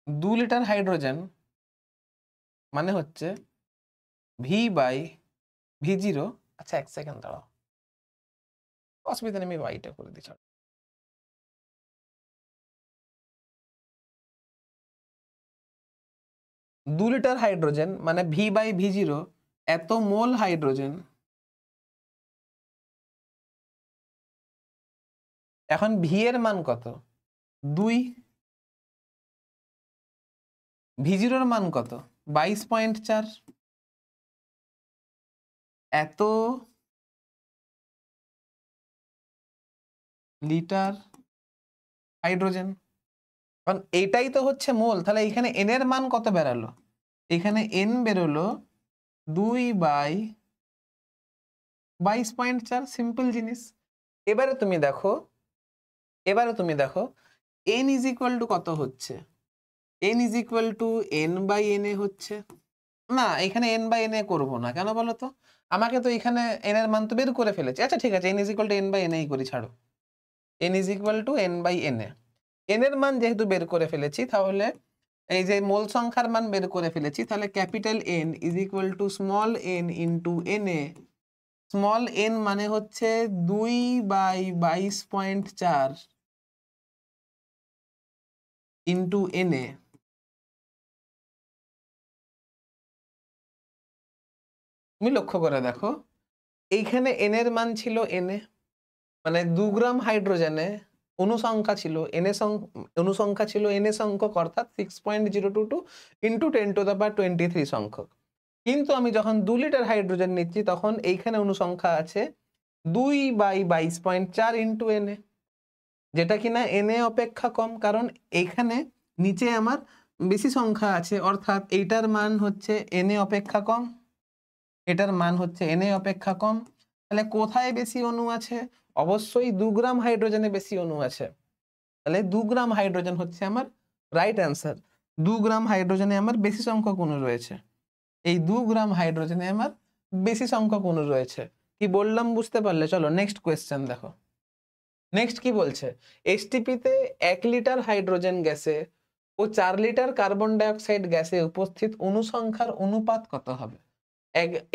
2 লিটার হাইড্রোজেন মানে হচ্ছে v/v0। আচ্ছা 1 সেকেন্ড দাঁড়াও, অসুবিধা নেই, আমি বাইটা করে দিচ্ছি। 2 লিটার হাইড্রোজেন মানে v/v0 এত মোল হাইড্রোজেন। এখন v এর মান কত? 2, v0 এর মান কত? 22.4, এত লিটার হাইড্রোজেন। কারণ এইটাই তো হচ্ছে মোল, তাহলে এখানে n এর মান কত বেরালো? এখানে n বেরোলো 2/22.4, সিম্পল জিনিস। এবারে তুমি দেখো, n = কত হচ্ছে? n = n/Na হচ্ছে। না, এখানে n/Na করবো না, কেন বলো তো? আমাকে তো এখানে n এর মান তো বের করে ফেলেছি। আচ্ছা ঠিক আছে, n = n/Na করি, ছাড়ো। n = n/Na, n এর মান যেহেতু বের করে ফেলেছি, তাহলে এই যে মোল সংখ্যার মান বের করে ফেলেছি, তাহলে capital N = small n × Na। Small n মানে হচ্ছে 2/22.4 × Na। তুমি লক্ষ্য করে দেখো, এইখানে n এর মান ছিল Na, মানে 2 গ্রাম হাইড্রোজেনে অনুসংখ্যা ছিল অনুসংখ্যা ছিল এনএ সংখ্যক, অর্থাৎ 6.022 ইন্টু 10⁻23 সংখ্যক। কিন্তু আমি যখন 2 লিটার হাইড্রোজেন নিচ্ছি তখন এইখানে অনুসংখ্যা আছে 2/22.4 ইন্টু এনএ, যেটা কিনা এনএ অপেক্ষা কম, কারণ এইখানে নিচে আমার বেশি সংখ্যা আছে, অর্থাৎ এইটার মান হচ্ছে এনএ অপেক্ষা কম, এটার মান হচ্ছে এনএ অপেক্ষা কম। তাহলে কোথায় বেশি অণু আছে? অবশ্যই 2 গ্রাম হাইড্রোজেনে বেশি অণু আছে। তাহলে 2 গ্রাম হাইড্রোজেন হচ্ছে আমার রাইট অ্যান্সার। 2 গ্রাম হাইড্রোজেনে আমার বেশি সংখ্যক অণু রয়েছে। এই 2 গ্রাম হাইড্রোজেনে আমার বেশি সংখ্যক অণু রয়েছে। কি বললাম বুঝতে পারলে? চলো নেক্সট কোয়েশ্চেন দেখো। নেক্সট কি বলছে? এসটিপিতে 1 লিটার হাইড্রোজেন গ্যাসে ও 4 লিটার কার্বন ডাইঅক্সাইড গ্যাসে উপস্থিত অণু সংখ্যার অনুপাত কত হবে?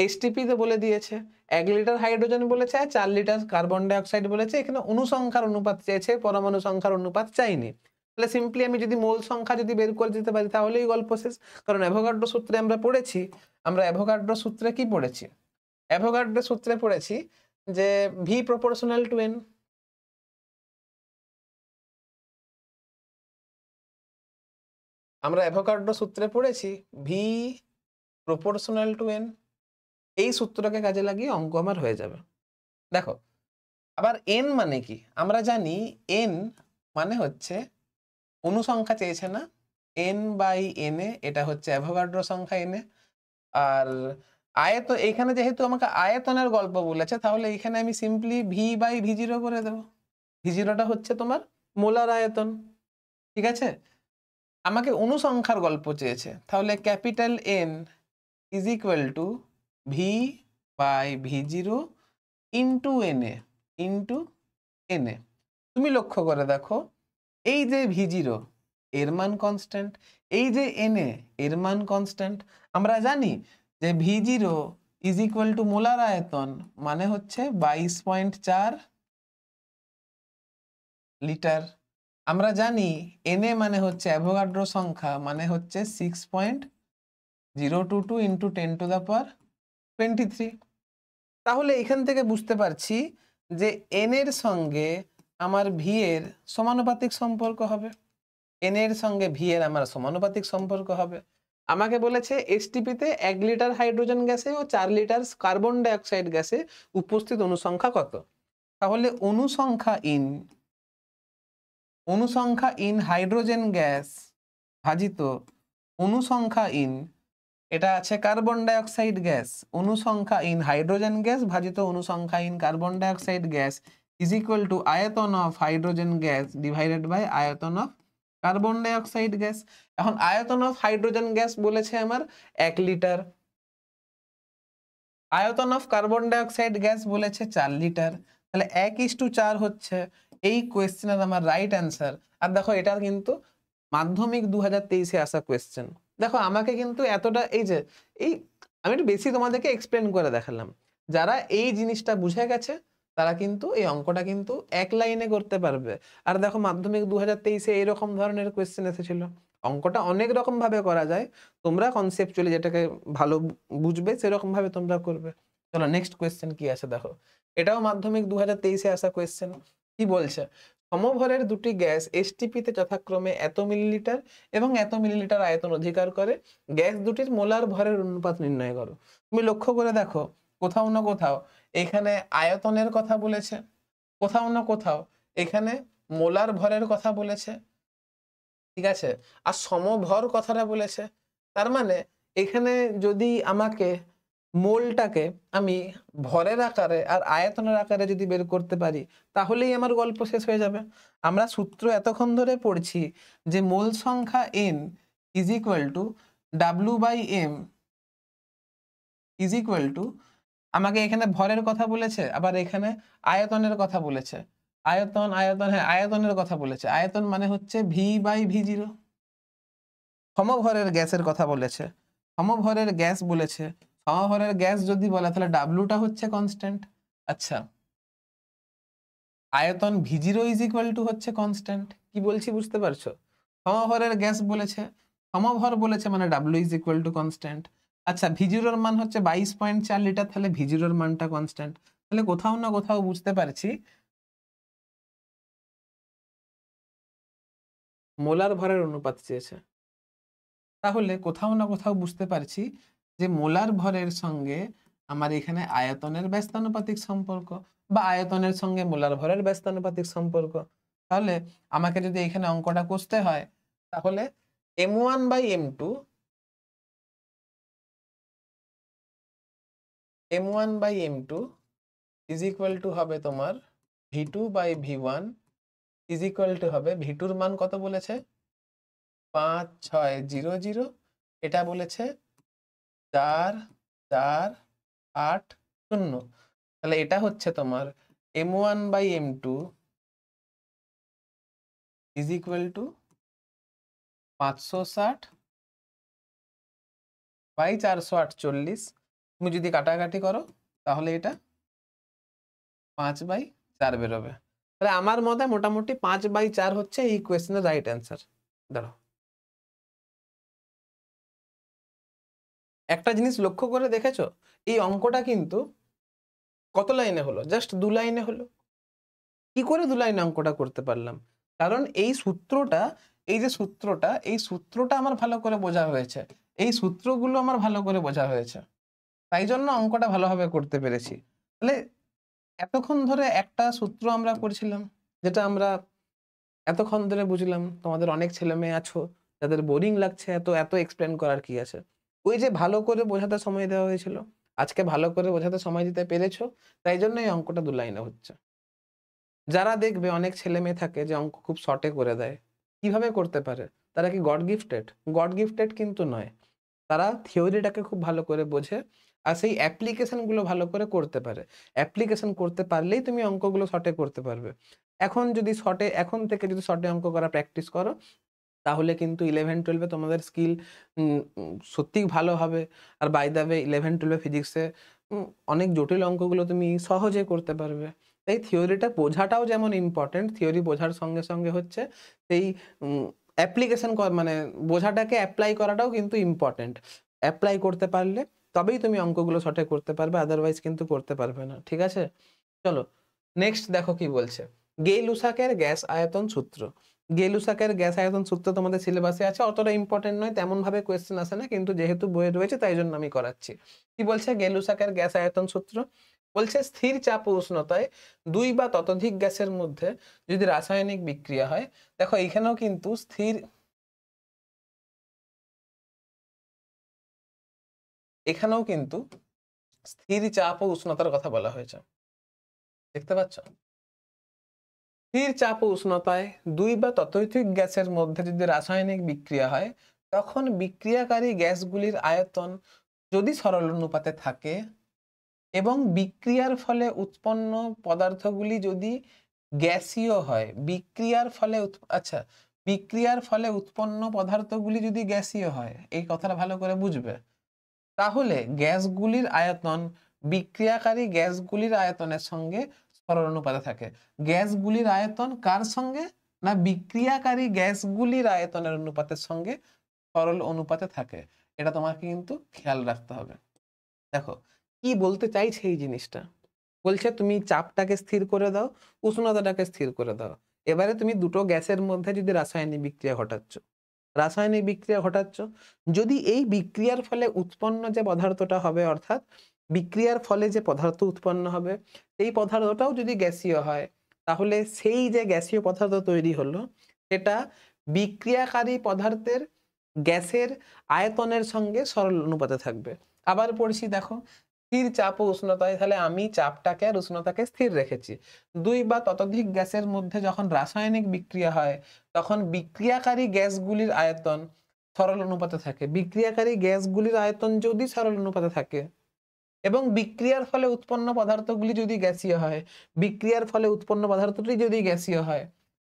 এসটিপিতে বলে দিয়েছে, 1 লিটার হাইড্রোজেন বলেছে আর 4 লিটার কার্বন ডাইঅক্সাইড বলেছে। এখানে অণু সংখ্যার অনুপাত চেয়েছে, পরমাণু সংখ্যার অনুপাত চাইনি। তাহলে সিম্পলি আমি যদি মোল সংখ্যা যদি বের করে দিতে পারি তাহলেই গল্প শেষ। কারণ অ্যাভোগাড্রো সূত্রে আমরা পড়েছি, আমরা অ্যাভোগাড্রো সূত্রে কি পড়েছি? অ্যাভোগাড্রো সূত্রে পড়েছি যে ভি প্রপোর্শনাল টু এন। আমরা অ্যাভোগাড্রো সূত্রে পড়েছি ভি প্রপোর্শনাল টু এন। এই সূত্রকে কাজে লাগিয়ে অঙ্ক আমার হয়ে যাবে। দেখো, আবার এন মানে কি? আমরা জানি এন মানে হচ্ছে অণু সংখ্যা চেয়েছে না, এন বাই এন এ, এটা হচ্ছে অ্যাভোগাড্রো সংখ্যা এন এ। আর এইখানে যেহেতু আমাকে আয়তনের গল্প বলেছে, তাহলে এখানে আমি simply V by V zero করে দেবো। ভি জিরোটা হচ্ছে তোমার মোলার আয়তন, ঠিক আছে? আমাকে অণু সংখ্যার গল্প চেয়েছে, তাহলে capital N is equal to V by V zero into N A, into N A. তুমি লক্ষ্য করে দেখো, এই যে ভি জিরো এর মান কনস্ট্যান্ট, এই যে এন এ এর মান কনস্ট্যান্ট। আমরা জানি যে V zero is equal two molar আয়তন মানে হচ্ছে 22.4 লিটার। আমরা জানি এনএ মানে হচ্ছে অ্যাভোগাড্রো সংখ্যা মানে হচ্ছে 6.022 ইন্টু 10⁻23। তাহলে এখান থেকে বুঝতে পারছি যে এন এর সঙ্গে আমার ভি এর সমানুপাতিক সম্পর্ক হবে, এন এর সঙ্গে ভি এর আমার সমানুপাতিক সম্পর্ক হবে। আমাকে বলেছে এসটিপিতে 1 লিটার হাইড্রোজেন গ্যাসে ও 4 লিটার কার্বন ডাইঅক্সাইড গ্যাসে উপস্থিত অনুসংখ্যা কত? তাহলে অনুসংখ্যা ইন হাইড্রোজেন গ্যাস ভাজিত অনুসংখ্যা ইন, এটা আছে কার্বন ডাইঅক্সাইড গ্যাস, অনুসংখ্যা ইন হাইড্রোজেন গ্যাস ভাজিত অনুসংখ্যা in carbon dioxide gas is equal to আয়তন of hydrogen gas divided by আয়তন অফ কার্বন ডাইঅক্সাইড গ্যাস। এখন আয়তন অফ হাইড্রোজেন গ্যাস বলেছে আমার 1 লিটার, আয়তন অফ কার্বন ডাইঅক্সাইড গ্যাস বলেছে 4 লিটার। তাহলে 1:4 হচ্ছে এই কোয়েশ্চেনের আমার রাইট অ্যান্সার। আর দেখো, এটা কিন্তু মাধ্যমিক 2023-এ আসা কোয়েশ্চেন। দেখো, আমাকে কিন্তু এতটা আমি একটু বেশি তোমাদেরকে এক্সপ্লেন করে দেখালাম। যারা এই জিনিসটা বুঝে গেছে তারা কিন্তু এই অঙ্কটা কিন্তু এক লাইনে করতে পারবে। আর দেখো, মাধ্যমিক 2023-এ এইরকম ধরনের কোয়েশ্চেন এসেছিল। অঙ্কটা অনেক রকম ভাবে করা যায়, তোমরা কনসেপচুয়ালি যেটাকে ভালো বুঝবে সেরকম ভাবে তোমরা করবে। চলো নেক্সট কোয়েশ্চেন কি আছে দেখো। এটাও মাধ্যমিক 2023-এ আসা কোয়েশ্চেন। কি বলছে? সমভরের দুটি গ্যাস এসটিপিতে যথাক্রমে এত মিলিলিটার এবং এত মিলিলিটার আয়তন অধিকার করে, গ্যাস দুটির মোলার ভরের অনুপাত নির্ণয় করো। তুমি লক্ষ্য করে দেখো, কোথাও না কোথাও এখানে আয়তনের কথা বলেছে, কোথাও না কোথাও এখানে মোলার ভরের কথা বলেছে, ঠিক আছে? আর সমভর কথাটা বলেছে। তার মানে এখানে যদি আমাকে মোলটাকে আমি ভরের আকারে আর আয়তনের আকারে যদি বের করতে পারি তাহলেই আমার গল্প শেষ হয়ে যাবে। আমরা সূত্র এতক্ষণ ধরে পড়ছি যে মোল সংখ্যা n is equal two W/m is equal two, আমাকে এখানে ভরের কথা বলেছে, আবার এখানে আয়তনের কথা বলেছে। আয়তন হ্যাঁ, আয়তনের কথা বলেছে। আয়তন মানে হচ্ছে V/V0। সমভরের গ্যাসের কথা বলেছে, সমভরের গ্যাস বলেছে। সমভরের গ্যাস যদি বলে তাহলে ডাব্লুটা হচ্ছে কনস্ট্যান্ট। আচ্ছা, আয়তন V0 ইজ ইকুয়াল টু হচ্ছে কনস্ট্যান্ট। কি বলছি বুঝতে পারছো? সমভরের গ্যাস বলেছে, সমভর বলেছে মানে W is equal to constant. আচ্ছা, V0 এর মান হচ্ছে 22.4 লিটার, তাহলে V0 এর মানটা কনস্ট্যান্ট। তাহলে কোথাও না কোথাও বুঝতে পারছি মোলার ভরের অনুপাত চেয়েছে। তাহলে কোথাও না কোথাও বুঝতে পারছি যে মোলার ভরের সঙ্গে আমার এখানে আয়তনের ব্যস্তানুপাতিক সম্পর্ক, বা আয়তনের সঙ্গে মোলার ভরের ব্যস্তানুপাতিক সম্পর্ক। তাহলে আমাকে যদি এখানে অঙ্কটা কষতে হয়, তাহলে m1 by m2 is equal two হবে তোমার v2 by v1 is equal two হবে, v2 মান কত বলেছে? 5600, এটা বলেছে 4480। তাহলে এটা হচ্ছে তোমার m1 by m2 is equal to 560 by 448। তুমি যদি কাটাকাটি করো তাহলে এটা 5/4 বেরোবে। তাহলে আমার মতে মোটামুটি 5/4 হচ্ছে এই কোয়েশ্চেনের রাইট অ্যান্সার। দাঁড়াও, একটা জিনিস লক্ষ্য করে দেখেছো, এই অঙ্কটা কিন্তু কত লাইনে হলো? জাস্ট 2 লাইনে হলো। কি করে 2 লাইনে অঙ্কটা করতে পারলাম? কারণ এই সূত্রটা, এই যে সূত্রটা, এই সূত্রটা আমার ভালো করে বোঝা হয়েছে, এই সূত্রগুলো আমার ভালো করে বোঝা হয়েছে, তাই জন্য অঙ্কটা ভালোভাবে করতে পেরেছি। তাহলে এতক্ষণ ধরে একটা সূত্র আমরা পড়ছিলাম, যেটা আমরা এতক্ষণ ধরে বুঝলাম। তোমাদের অনেক ছেলে মেয়ে আছো যাদের বোরিং লাগছে, এত এত এক্সপ্লেন করার কি আছে? ওই যে ভালো করে বোঝাতে সময় দেওয়া হয়েছিল, আজকে ভালো করে বোঝাতে সময় দিতে পেরেছো, তাই জন্য এই অঙ্কটা 2 লাইনে হচ্ছে। যারা দেখবে অনেক ছেলে মেয়ে থাকে যে অঙ্ক খুব শর্টে করে দেয়, কিভাবে করতে পারে? তারা কি গড গিফটেড? গড গিফটেড কিন্তু নয়। তারা থিওরিটাকে খুব ভালো করে বোঝে আর সেই অ্যাপ্লিকেশন গুলো ভালো করে করতে পারে। অ্যাপ্লিকেশন করতে পারলেই তুমি অঙ্কগুলো শর্টে করতে পারবে। এখন থেকে যদি শর্টে অঙ্ক করা প্র্যাকটিস করো, তাহলে কিন্তু 11-12 তোমাদের স্কিল সত্যিই ভালো হবে। আর বাই দ্য ওয়ে 11-12 ফিজিক্সে অনেক জটিল অঙ্কগুলো তুমি সহজে করতে পারবে। তাই থিওরিটা বোঝাটাও যেমন ইম্পর্টেন্ট, থিওরি বোঝার সঙ্গে সঙ্গে হচ্ছে সেই অ্যাপ্লিকেশন মানে বোঝাটাকে অ্যাপ্লাই করাটাও কিন্তু ইম্পর্টেন্ট। অ্যাপ্লাই করতে পারলে তবেই তুমি অঙ্কগুলো শর্টে করতে পারবে, আদারওয়াইজ কিন্তু করতে পারবে না। ঠিক আছে? চলো নেক্সট দেখো কি বলছে। গে-লুসাকের গ্যাস আয়তন সূত্র। গে-লুসাকের গ্যাস আয়তন সূত্র তোমাদের সিলেবাসে আছে, অতটা ইম্পর্টেন্ট নয়, তেমন ভাবে কোয়েশ্চেন আসে না, কিন্তু যেহেতু বইয়ে রয়েছে তাই জন্য আমি করাচ্ছি। কি বলছে গে-লুসাকের গ্যাস আয়তন সূত্র? বলছে স্থির চাপ ও উষ্ণতায় 2 বা ততোধিক গ্যাসের মধ্যে যদি রাসায়নিক বিক্রিয়া হয়, দেখো এইখানেও কিন্তু স্থির চাপ ও উষ্ণতার কথা বলা হয়েছে। দেখতে পাচ্ছ? স্থির চাপ ও উষ্ণতায় 2 বা ততোধিক গ্যাসের মধ্যে যদি রাসায়নিক বিক্রিয়া হয়, তখন বিক্রিয়াকারী গ্যাসগুলির আয়তন যদি সরল অনুপাতে থাকে এবং বিক্রিয়ার ফলে উৎপন্ন পদার্থগুলি যদি গ্যাসীয় হয়, বিক্রিয়ার ফলে উৎপন্ন পদার্থগুলি যদি গ্যাসীয় হয়, এই কথাটা ভালো করে বুঝবে, তাহলে গ্যাসগুলির আয়তন বিক্রিয়াকারী গ্যাসগুলির আয়তনের সঙ্গে সরল অনুপাতে থাকে। গ্যাসগুলির আয়তন কার সঙ্গে? না, বিক্রিয়াকারী গ্যাসগুলির আয়তনের অনুপাতের সঙ্গে সরল অনুপাতে থাকে। এটা তোমাকে কিন্তু খেয়াল রাখতে হবে। দেখো কি বলতে চাইছে এই জিনিসটা। বলছে তুমি চাপটাকে স্থির করে দাও, উষ্ণতাটাকে স্থির করে দাও। এবারে তুমি দুটো গ্যাসের মধ্যে যদি রাসায়নিক বিক্রিয়া ঘটাচ্ছ, যদি এই বিক্রিয়ার ফলে উৎপন্ন যে পদার্থটা হবে, অর্থাৎ বিক্রিয়ার ফলে যে পদার্থ উৎপন্ন হবে, সেই পদার্থটাও যদি গ্যাসীয় হয়, তাহলে সেই যে গ্যাসীয় পদার্থ তৈরি হলো, সেটা বিক্রিয়াকারী পদার্থের গ্যাসের আয়তনের সঙ্গে সরল অনুপাতে থাকবে। আবার পড়ছি দেখো, স্থির চাপ ও উষ্ণতায়, তাহলে আমি চাপটাকে আর উষ্ণতাকে স্থির রেখেছি। 2 বা ততোধিক গ্যাসের মধ্যে যখন রাসায়নিক বিক্রিয়া হয়, তখন বিক্রিয়াকারী গ্যাসগুলির আয়তন সরল অনুপাতে থাকে। বিক্রিয়াকারী গ্যাসগুলির আয়তন যদি সরল অনুপাতে থাকে এবং বিক্রিয়ার ফলে উৎপন্ন পদার্থগুলি যদি গ্যাসীয় হয়, বিক্রিয়ার ফলে উৎপন্ন পদার্থটি যদি গ্যাসীয় হয়,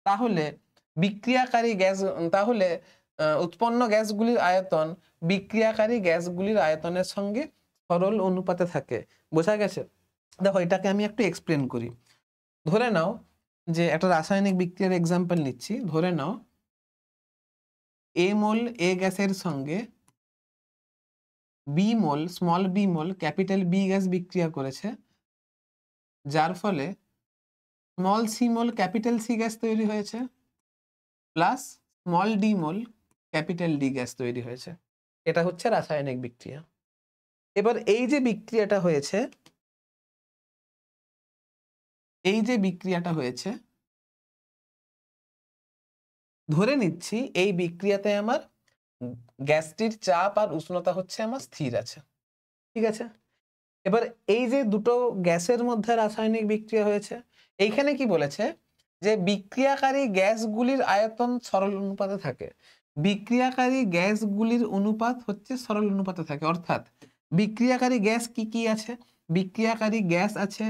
তাহলে উৎপন্ন গ্যাসগুলির আয়তন বিক্রিয়াকারী গ্যাসগুলির আয়তনের সঙ্গে সরল অনুপাতে থাকে। বোঝা গেছে? দেখো এটাকে আমি একটু এক্সপ্লেন করি। ধরে নাও যে একটা রাসায়নিক বিক্রিয়ার এক্সাম্পল নিচ্ছি। ধরে নাও মোল এ গ্যাসের সঙ্গে স্মল বি মোল ক্যাপিটাল বি গ্যাস বিক্রিয়া করেছে, যার ফলে স্মল সি মোল ক্যাপিটাল সি গ্যাস তৈরি হয়েছে, প্লাস স্মল ডি মোল ক্যাপিটাল ডি গ্যাস তৈরি হয়েছে। এটা হচ্ছে রাসায়নিক বিক্রিয়া। এবার এই যে বিক্রিয়াটা হয়েছে, ধরে নিচ্ছি এই বিক্রিয়াতে আমার গ্যাসটির চাপ আর উষ্ণতা হচ্ছে আমার স্থির আছে, ঠিক আছে। এবার এই যে দুটো গ্যাসের মধ্যে রাসায়নিক বিক্রিয়া হয়েছে, এইখানে কি বলেছে যে বিক্রিয়াকারী গ্যাসগুলির আয়তন সরল অনুপাতে থাকে। বিক্রিয়াকারী গ্যাসগুলির অনুপাত হচ্ছে সরল অনুপাতে থাকে, অর্থাৎ বিক্রিয়াকারী গ্যাস কি কি আছে? বিক্রিয়াকারী গ্যাস আছে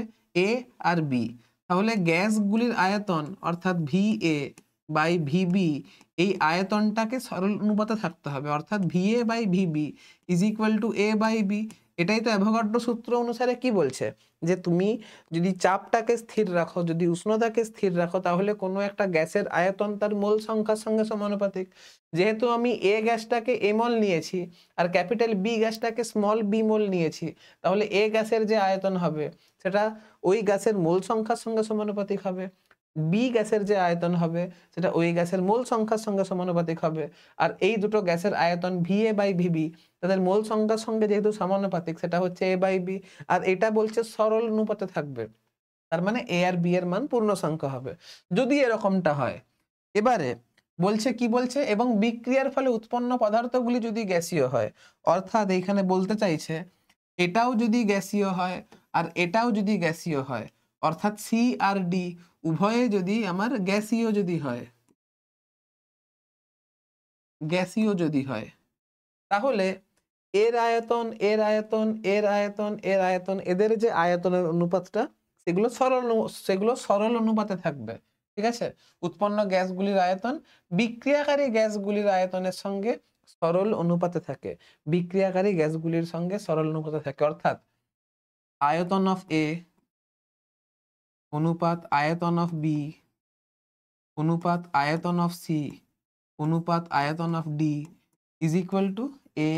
এ আর বি। তাহলে গ্যাসগুলির আয়তন অর্থাৎ ভি এ বাই ভিবি, এই আয়তনটাকে সরল অনুপাতে থাকতে হবে, অর্থাৎ V A by V B is equal to A by B. এটাই তো অ্যাভোগাড্রো সূত্র অনুসারে কি বলছে, যে তুমি যদি চাপটাকে স্থির রাখো, যদি উষ্ণতাকে স্থির রাখো, তাহলে কোনো একটা গ্যাসের আয়তন তার মোল সংখ্যার সঙ্গে সমানুপাতিক। যেহেতু আমি এ গ্যাসটাকে এ মল নিয়েছি আর ক্যাপিটাল বি গ্যাসটাকে স্মল বি মল নিয়েছি, তাহলে এ গ্যাসের যে আয়তন হবে সেটা ওই গ্যাসের মোল সংখ্যার সঙ্গে সমানুপাতিক হবে, বি গ্যাসের যে আয়তন হবে সেটা ওই গ্যাসের মোল সংখ্যার সঙ্গে সমানুপাতিক হবে। আর এই দুটো গ্যাসের আয়তন ভি এ বাই ভিবি, তাদের মোল সংখ্যার সঙ্গে যেহেতু সমানুপাতিক, সেটা হচ্ছে এ বাই বি। আর এটা বলছে সরল অনুপাতে থাকবে, তার মানে এ আর বি এর মান পূর্ণ সংখ্যা হবে যদি এরকমটা হয়। এবারে বলছে কি বলছে, এবং বিক্রিয়ার ফলে উৎপন্ন পদার্থগুলি যদি গ্যাসীয় হয়, অর্থাৎ এইখানে বলতে চাইছে এটাও যদি গ্যাসীয় হয় আর এটাও যদি গ্যাসীয় হয়, অর্থাৎ সি আর ডি উভয়ে যদি আমার গ্যাসীয় যদি হয়, তাহলে এর আয়তন এর আয়তন এর আয়তন এর আয়তন, এদের যে আয়তনের অনুপাতটা সেগুলো সরল অনুপাতে থাকবে, ঠিক আছে। উৎপন্ন গ্যাসগুলির আয়তন বিক্রিয়াকারী গ্যাসগুলির আয়তনের সঙ্গে সরল অনুপাতে থাকে, বিক্রিয়াকারী গ্যাসগুলির সঙ্গে সরল অনুপাতে থাকে, অর্থাৎ আয়তন অফ এ অনুপাত আয়তন অফ বি অনুপাত আয়তন অফ সি অনুপাত আয়তন of D is equal to A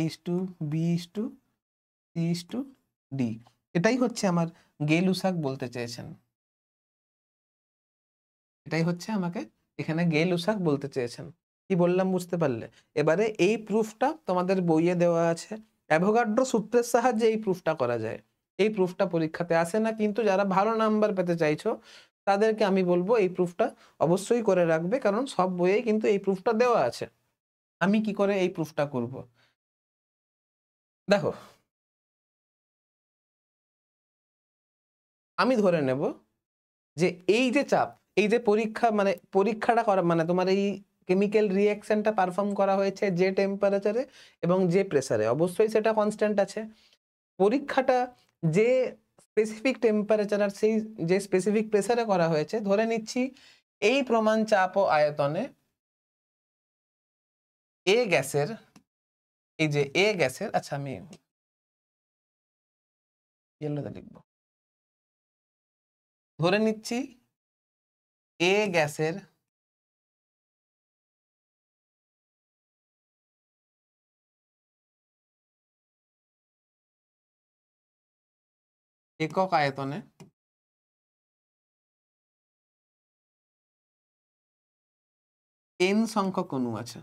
is to B is to C is to D. এটাই হচ্ছে আমার গে-লুসাক বলতে চেয়েছেন, এটাই হচ্ছে আমাকে এখানে গে-লুসাক বলতে চেয়েছেন। কি বললাম বুঝতে পারলে? এবারে এই প্রুফটা তোমাদের বইয়ে দেওয়া আছে, অ্যাভোগাড্রো সূত্রের সাহায্যে এই প্রুফটা করা যায়। এই প্রুফটা পরীক্ষাতে আসে না, কিন্তু যারা ভালো নাম্বার পেতে চাইছো তাদেরকে আমি বলবো এই প্রুফটা অবশ্যই করে রাখবে, কারণ সব বইয়েই কিন্তু এই প্রুফটা দেওয়া আছে। আমি কি করে এই প্রুফটা করব? দেখো, আমি ধরে নেব যে এই যে চাপ, এই যে পরীক্ষাটা করা মানে তোমার এই কেমিক্যাল রিঅ্যাকশনটা পারফর্ম করা হয়েছে যে টেম্পারেচারে এবং যে প্রেসারে, অবশ্যই সেটা কনস্ট্যান্ট আছে। পরীক্ষাটা যে স্পেসিফিক টেম্পারেচার আর সেই যে স্পেসিফিক প্রেসারে করা হয়েছে, ধরে নিচ্ছি এই প্রমাণ চাপ ও আয়তনে এ গ্যাসের, এই যে এ গ্যাসের, আচ্ছা আমি ইয়েলোতে লিখব, ধরে নিচ্ছি এ গ্যাসের একক আয়তনে n সংখ্যক অণু আছে।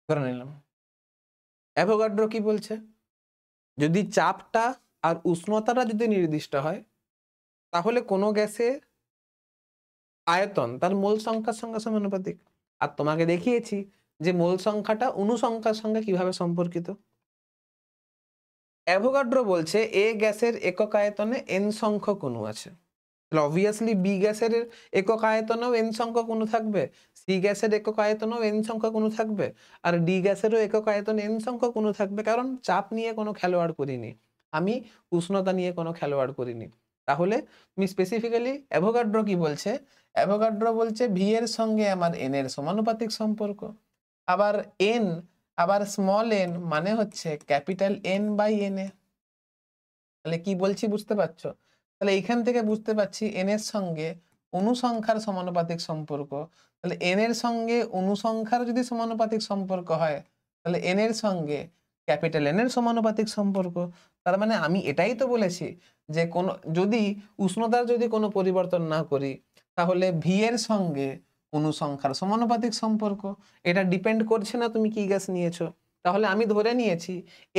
ধরে নিলাম। অ্যাভোগাড্রো কি বলছে, যদি চাপটা আর উষ্ণতাটা যদি নির্দিষ্ট হয়, তাহলে কোনো গ্যাসের আয়তন তার মোল সংখ্যার সঙ্গে সমানুপাতিক। আর তোমাকে দেখিয়েছি যে মোল সংখ্যাটা অণু সংখ্যার সঙ্গে কিভাবে সম্পর্কিত। অ্যাভোগাড্রো বলছে এ গ্যাসের একক আয়তনে n সংখ্যক অণু আছে, তাহলে অবভিয়াসলি বি গ্যাসের একক আয়তনেও n সংখ্যক অণু থাকবে, সি গ্যাসের একক আয়তনেও n সংখ্যক অণু থাকবে, আর ডি গ্যাসেরও একক আয়তনে n সংখ্যক অণু থাকবে, কারণ চাপ নিয়ে কোনো খেলোয়াড় করিনি আমি, উষ্ণতা নিয়ে কোনো খেলোয়াড় করিনি। তাহলে তুমি স্পেসিফিক্যালি অ্যাভোগাড্রো কি বলছে, অ্যাভোগাড্রো বলছে ভি এর সঙ্গে আমার n এর সমানুপাতিক সম্পর্ক, আবার n আবার স্মল n মানে হচ্ছে capital N by N A. তাহলে কি বলছি বুঝতে পারছো? তাহলে এইখান থেকে বুঝতে পারছি n এর সঙ্গে অণু সংখ্যার সমানুপাতিক সম্পর্ক। তাহলে n এর সঙ্গে অণু সংখ্যার যদি সমানুপাতিক সম্পর্ক হয়, তাহলে এন এর সঙ্গে ক্যাপিটাল এন এর সমানুপাতিক সম্পর্ক। তার মানে আমি এটাই তো বলেছি যে কোনো যদি উষ্ণতার যদি কোনো পরিবর্তন না করি তাহলে ভি এর সঙ্গে অণু সংখ্যার সমানুপাতিক সম্পর্ক। এটা ডিপেন্ড করছে না তুমি কি গ্যাস নিয়েছো। তাহলে আমি ধরে নিয়েছি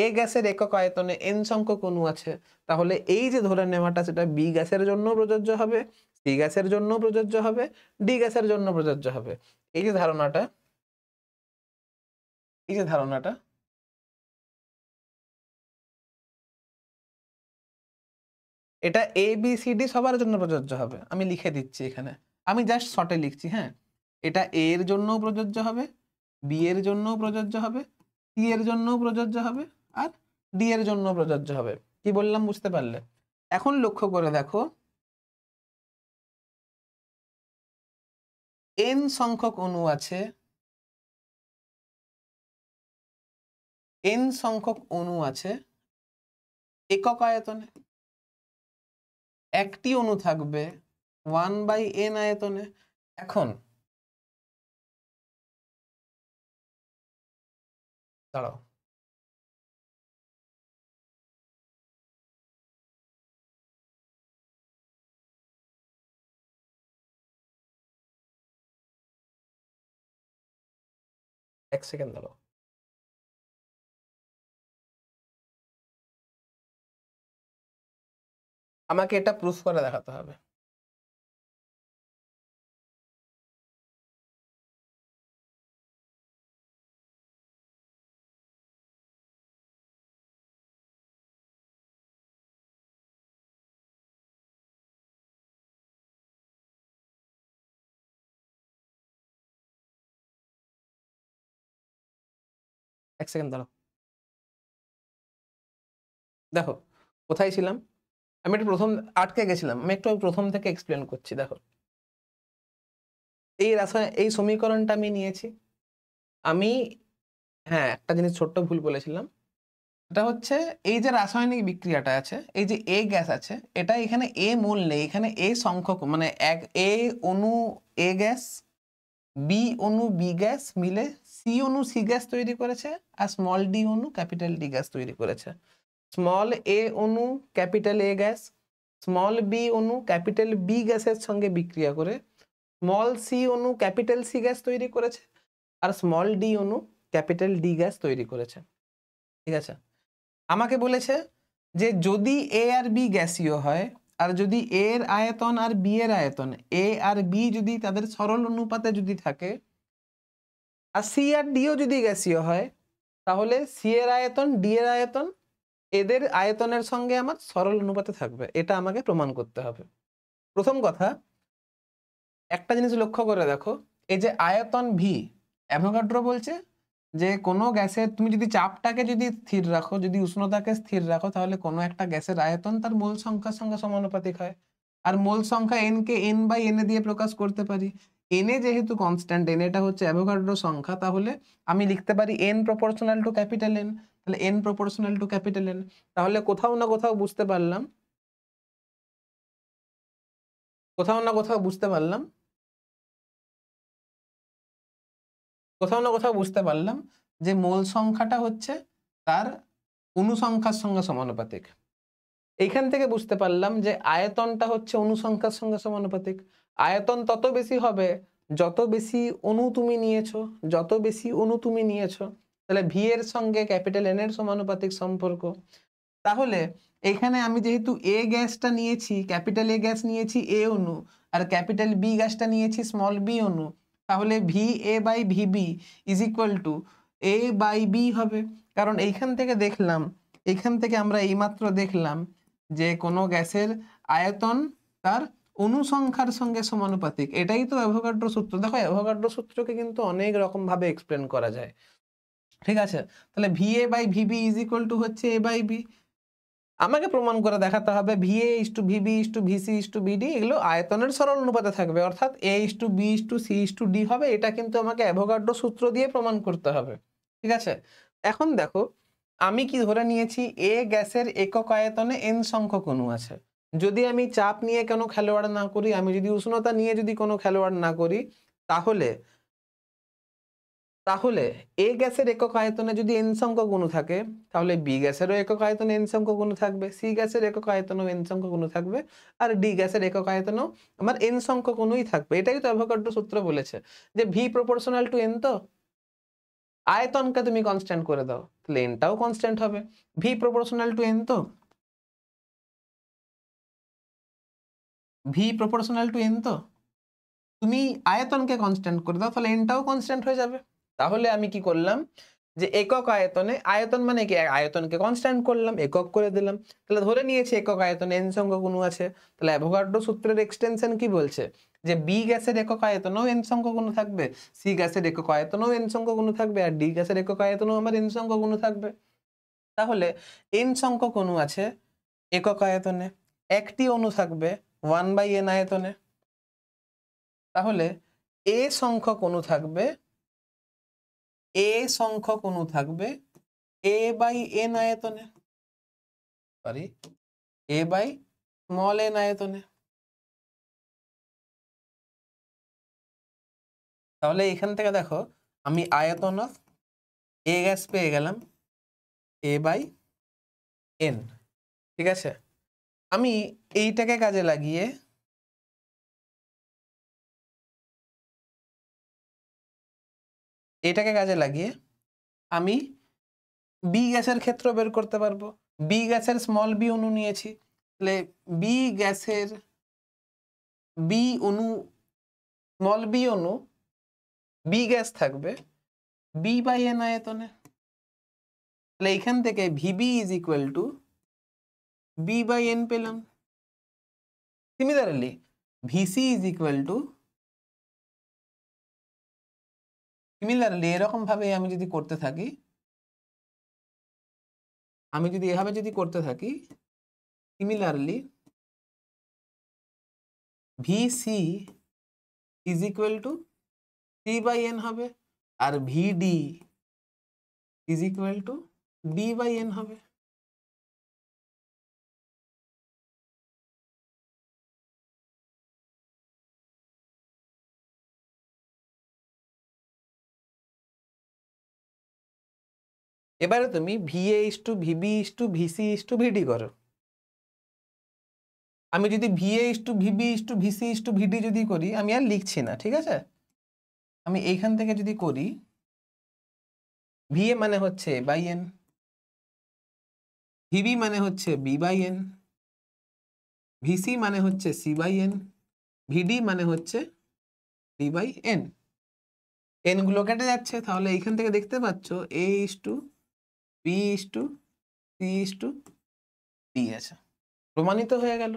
এ গ্যাসের একক আয়তনে এন সংখ্যক অণু আছে, তাহলে এই যে ধরে নেওয়াটা সেটা বি গ্যাসের জন্য প্রযোজ্য হবে, সি গ্যাসের জন্য প্রযোজ্য হবে, ডি গ্যাসের জন্য প্রযোজ্য হবে। এই যে ধারণাটা, এই যে ধারণাটা, এটা এ বি সি ডি সবার জন্য প্রযোজ্য হবে। আমি লিখে দিচ্ছি এখানে, আমি জাস্ট শর্টে লিখছি। হ্যাঁ, এটা এ এর জন্যও প্রযোজ্য হবে, বি এর জন্যও প্রযোজ্য হবে, সি এর জন্যও প্রযোজ্য হবে, আর ডি এর জন্য প্রযোজ্য হবে। কি বললাম বুঝতে পারলে? এখন লক্ষ্য করে দেখো, এন সংখ্যক অণু আছে, এন সংখ্যক অণু আছে একক আয়তনে, একটি অণু থাকবে 1/n আয়তনে। এখন দাঁড়াও, এক সেকেন্ড দাঁড়াও। আমাকে এটা প্রুফ করে দেখাতে হবে। এক সেকেন্ড দাঁড়াও, দেখো কোথায় ছিলাম আমি, একটু প্রথম আটকে গেছিলাম। আমি একটু প্রথম থেকে এক্সপ্লেন করছি। দেখো, এই এই সমীকরণটা আমি নিয়েছি। আমি, হ্যাঁ, একটা জিনিস ছোট্ট ভুল বলেছিলাম। এটা হচ্ছে এই যে রাসায়নিক বিক্রিয়াটা আছে, এই যে এ গ্যাস আছে, এটা এখানে এ মোল নেই, এখানে এ সংখ্যক, মানে এক এ অণু এ গ্যাস, বি অণু বি গ্যাস মিলে সি অণু সি গ্যাস তৈরি করেছে, আর স্মল ডি অণু ক্যাপিটাল ডি গ্যাস তৈরি করেছে। স্মল এ অণু capital A gas small B অণু ক্যাপিটাল বি গ্যাসের সঙ্গে বিক্রিয়া করে স্মল সি অণু ক্যাপিটাল সি গ্যাস তৈরি করেছে, আর স্মল ডি অণু ক্যাপিটাল ডি গ্যাস তৈরি করেছে। ঠিক আছে, আমাকে বলেছে যে যদি এ আর বি গ্যাসীয় হয়, আর যদি এ এর আয়তন আর বি এর আয়তন, এ আর বি যদি তাদের সরল অনুপাতে যদি থাকে, আর সি আর ডিও যদি গ্যাসীয় হয়, তাহলে সি এর আয়তন ডি এর আয়তন এদের আয়তনের সঙ্গে আমার সরল অনুপাতে থাকবে। এটা আমাকে প্রমাণ করতে হবে। প্রথম কথা, একটা জিনিস লক্ষ্য করে দেখো, এই যে আয়তন ভি, অ্যাভোগাড্রো বলছে যে কোনো গ্যাসের তুমি যদি চাপটাকে যদি স্থির রাখো, যদি উষ্ণতাকে স্থির রাখো, তাহলে কোনো একটা গ্যাসের আয়তন তার মোল সংখ্যার সঙ্গে সমানুপাতিক হয়। আর মোল সংখ্যা এন কে এন বাই এন দিয়ে প্রকাশ করতে পারি। এনে যেহেতু কনস্ট্যান্ট, এন এটা হচ্ছে অ্যাভোগাড্রো সংখ্যা, তাহলে আমি লিখতে পারি N proportional to capital N. তাহলে N proportional to capital N. তাহলে কোথাও না কোথাও বুঝতে পারলাম, কোথাও না কোথাও বুঝতে পারলাম, কোথাও না কোথাও বুঝতে পারলাম যে মোল সংখ্যাটা হচ্ছে তার অণু সংখ্যার সঙ্গে সমানুপাতিক। এইখান থেকে বুঝতে পারলাম যে আয়তনটা হচ্ছে অণু সংখ্যার সঙ্গে সমানুপাতিক। আয়তন তত বেশি হবে যত বেশি অণু তুমি নিয়েছো, যত বেশি অণু তুমি নিয়েছো। তাহলে ভি এর সঙ্গে ক্যাপিটাল এন এর সমানুপাতিক সম্পর্ক। তাহলে এখানে আমি যেহেতু এ গ্যাসটা নিয়েছি, ক্যাপিটাল এ গ্যাস নিয়েছি এ অণু, আর ক্যাপিটাল বি গ্যাসটা নিয়েছি স্মল বি অণু, তাহলে V A by V B is equal to A by B হবে। কারণ এইখান থেকে দেখলাম, এইখান থেকে আমরা এইমাত্র দেখলাম যে কোনো গ্যাসের আয়তন তার অণু সংখ্যার সঙ্গে সমানুপাতিক। এটাই তো অ্যাভোগাড্রো সূত্র। দেখো, অ্যাভোগাড্রো সূত্রকে কিন্তু অনেক রকম ভাবে এক্সপ্লেন করা যায়। ঠিক আছে, তাহলে V A by V B is equal to হচ্ছে এ বাই বি। আমাকে প্রমাণ করে দেখাতে হবে V A is to V B is to V C is to B D এগুলো আয়তনের সরল অনুপাতে থাকবে, অর্থাৎ A is to B is to C is to D হবে। এটা কিন্তু আমাকে অ্যাভোগাড্রো সূত্র দিয়ে প্রমাণ করতে হবে। ঠিক আছে, এখন দেখো আমি কি ধরে নিয়েছি, এ গ্যাসের একক আয়তনে এন সংখ্যক অণু আছে। যদি আমি চাপ নিয়ে কোনো খেলোয়াড় না করি, আমি যদি উষ্ণতা নিয়ে যদি কোনো খেলোয়াড় না করি, তাহলে তাহলে এ গ্যাসের একক আয়তনে যদি n সংখ্যক অণু থাকে তাহলে বি গ্যাসেরও একক আয়তনে n সংখ্যক অণু থাকবে, সি গ্যাসের একক আয়তনেও n সংখ্যক অণু থাকবে, আর ডি গ্যাসের একক আয়তনেও আমার n সংখ্যক অণুই থাকবে। এটাই তো অ্যাভোগাড্রো সূত্র বলেছে যে ভি প্রপোর্শনাল টু n। তো আয়তনকে তুমি কনস্ট্যান্ট করে দাও তাহলে nটাও কনস্ট্যান্ট হবে। ভি প্রপোর্শনাল টু n, তো ভি প্রপোর্শনাল টু n, তো তুমি আয়তনকে কনস্ট্যান্ট করে দাও তাহলে nটাও কনস্ট্যান্ট হয়ে যাবে। তাহলে আমি কি করলাম যে একক আয়তনে, আয়তন মানে কি, আয়তনকে কনস্ট্যান্ট করলাম, একক করে দিলাম। তাহলে ধরে নিয়েছি একক আয়তনে n সংখ্যক অণু আছে। তাহলে অ্যাভোগাড্রো সূত্রের এক্সটেনশন কি বলছে যে বি গ্যাসের একক আয়তনেও n সংখ্যক অণু থাকবে, সি গ্যাসের একক আয়তনেও n সংখ্যক অণু থাকবে, আর ডি গ্যাসের একক আয়তনেও আমার n সংখ্যক অণু থাকবে। তাহলে n সংখ্যক অণু আছে একক আয়তনে, একটি অণু থাকবে 1/n আয়তনে। তাহলে এ সংখ্যক অণু থাকবে, এ সংখ্যক অণু থাকবে a/n আয়তনে, সরি a/n আয়তনে। তাহলে এখান থেকে দেখো আমি আয়তন অফ এ গ্যাস পেয়ে গেলাম a/n। ঠিক আছে, আমি এইটাকে কাজে লাগিয়ে আমি বি গ্যাসের ক্ষেত্র বের করতে পারবো। বি গ্যাসের স্মল বি অণু নিয়েছি, তাহলে বি গ্যাসের বি অণু, স্মল বি অণু বি গ্যাস থাকবে b/n আয়তনে। তাহলে এখান থেকে VB is equal two b/n পেলাম। Similarly VC is equal two, similarly এরকম ভাবে আমি যদি করতে থাকি, similarly VC is equal two c/n হবে, আর ভিডি ইজ ইকুয়াল টু d/n হবে। এবারে তুমি VA is to V B is to V C is two ভিডি করো। আমি যদি VA is to V B is to V C is two ভিডি যদি করি, আমি আর লিখছি না, ঠিক আছে। আমি এইখান থেকে যদি করি, ভিএ মানে হচ্ছে a/n, ভিবি মানে হচ্ছে b/n, ভিসি মানে হচ্ছে c/n, ভিডি মানে হচ্ছে d/n। n গুলো কেটে যাচ্ছে, তাহলে এইখান থেকে দেখতে পাচ্ছ a is to B is to C is to D আছে। প্রমাণিত হয়ে গেল।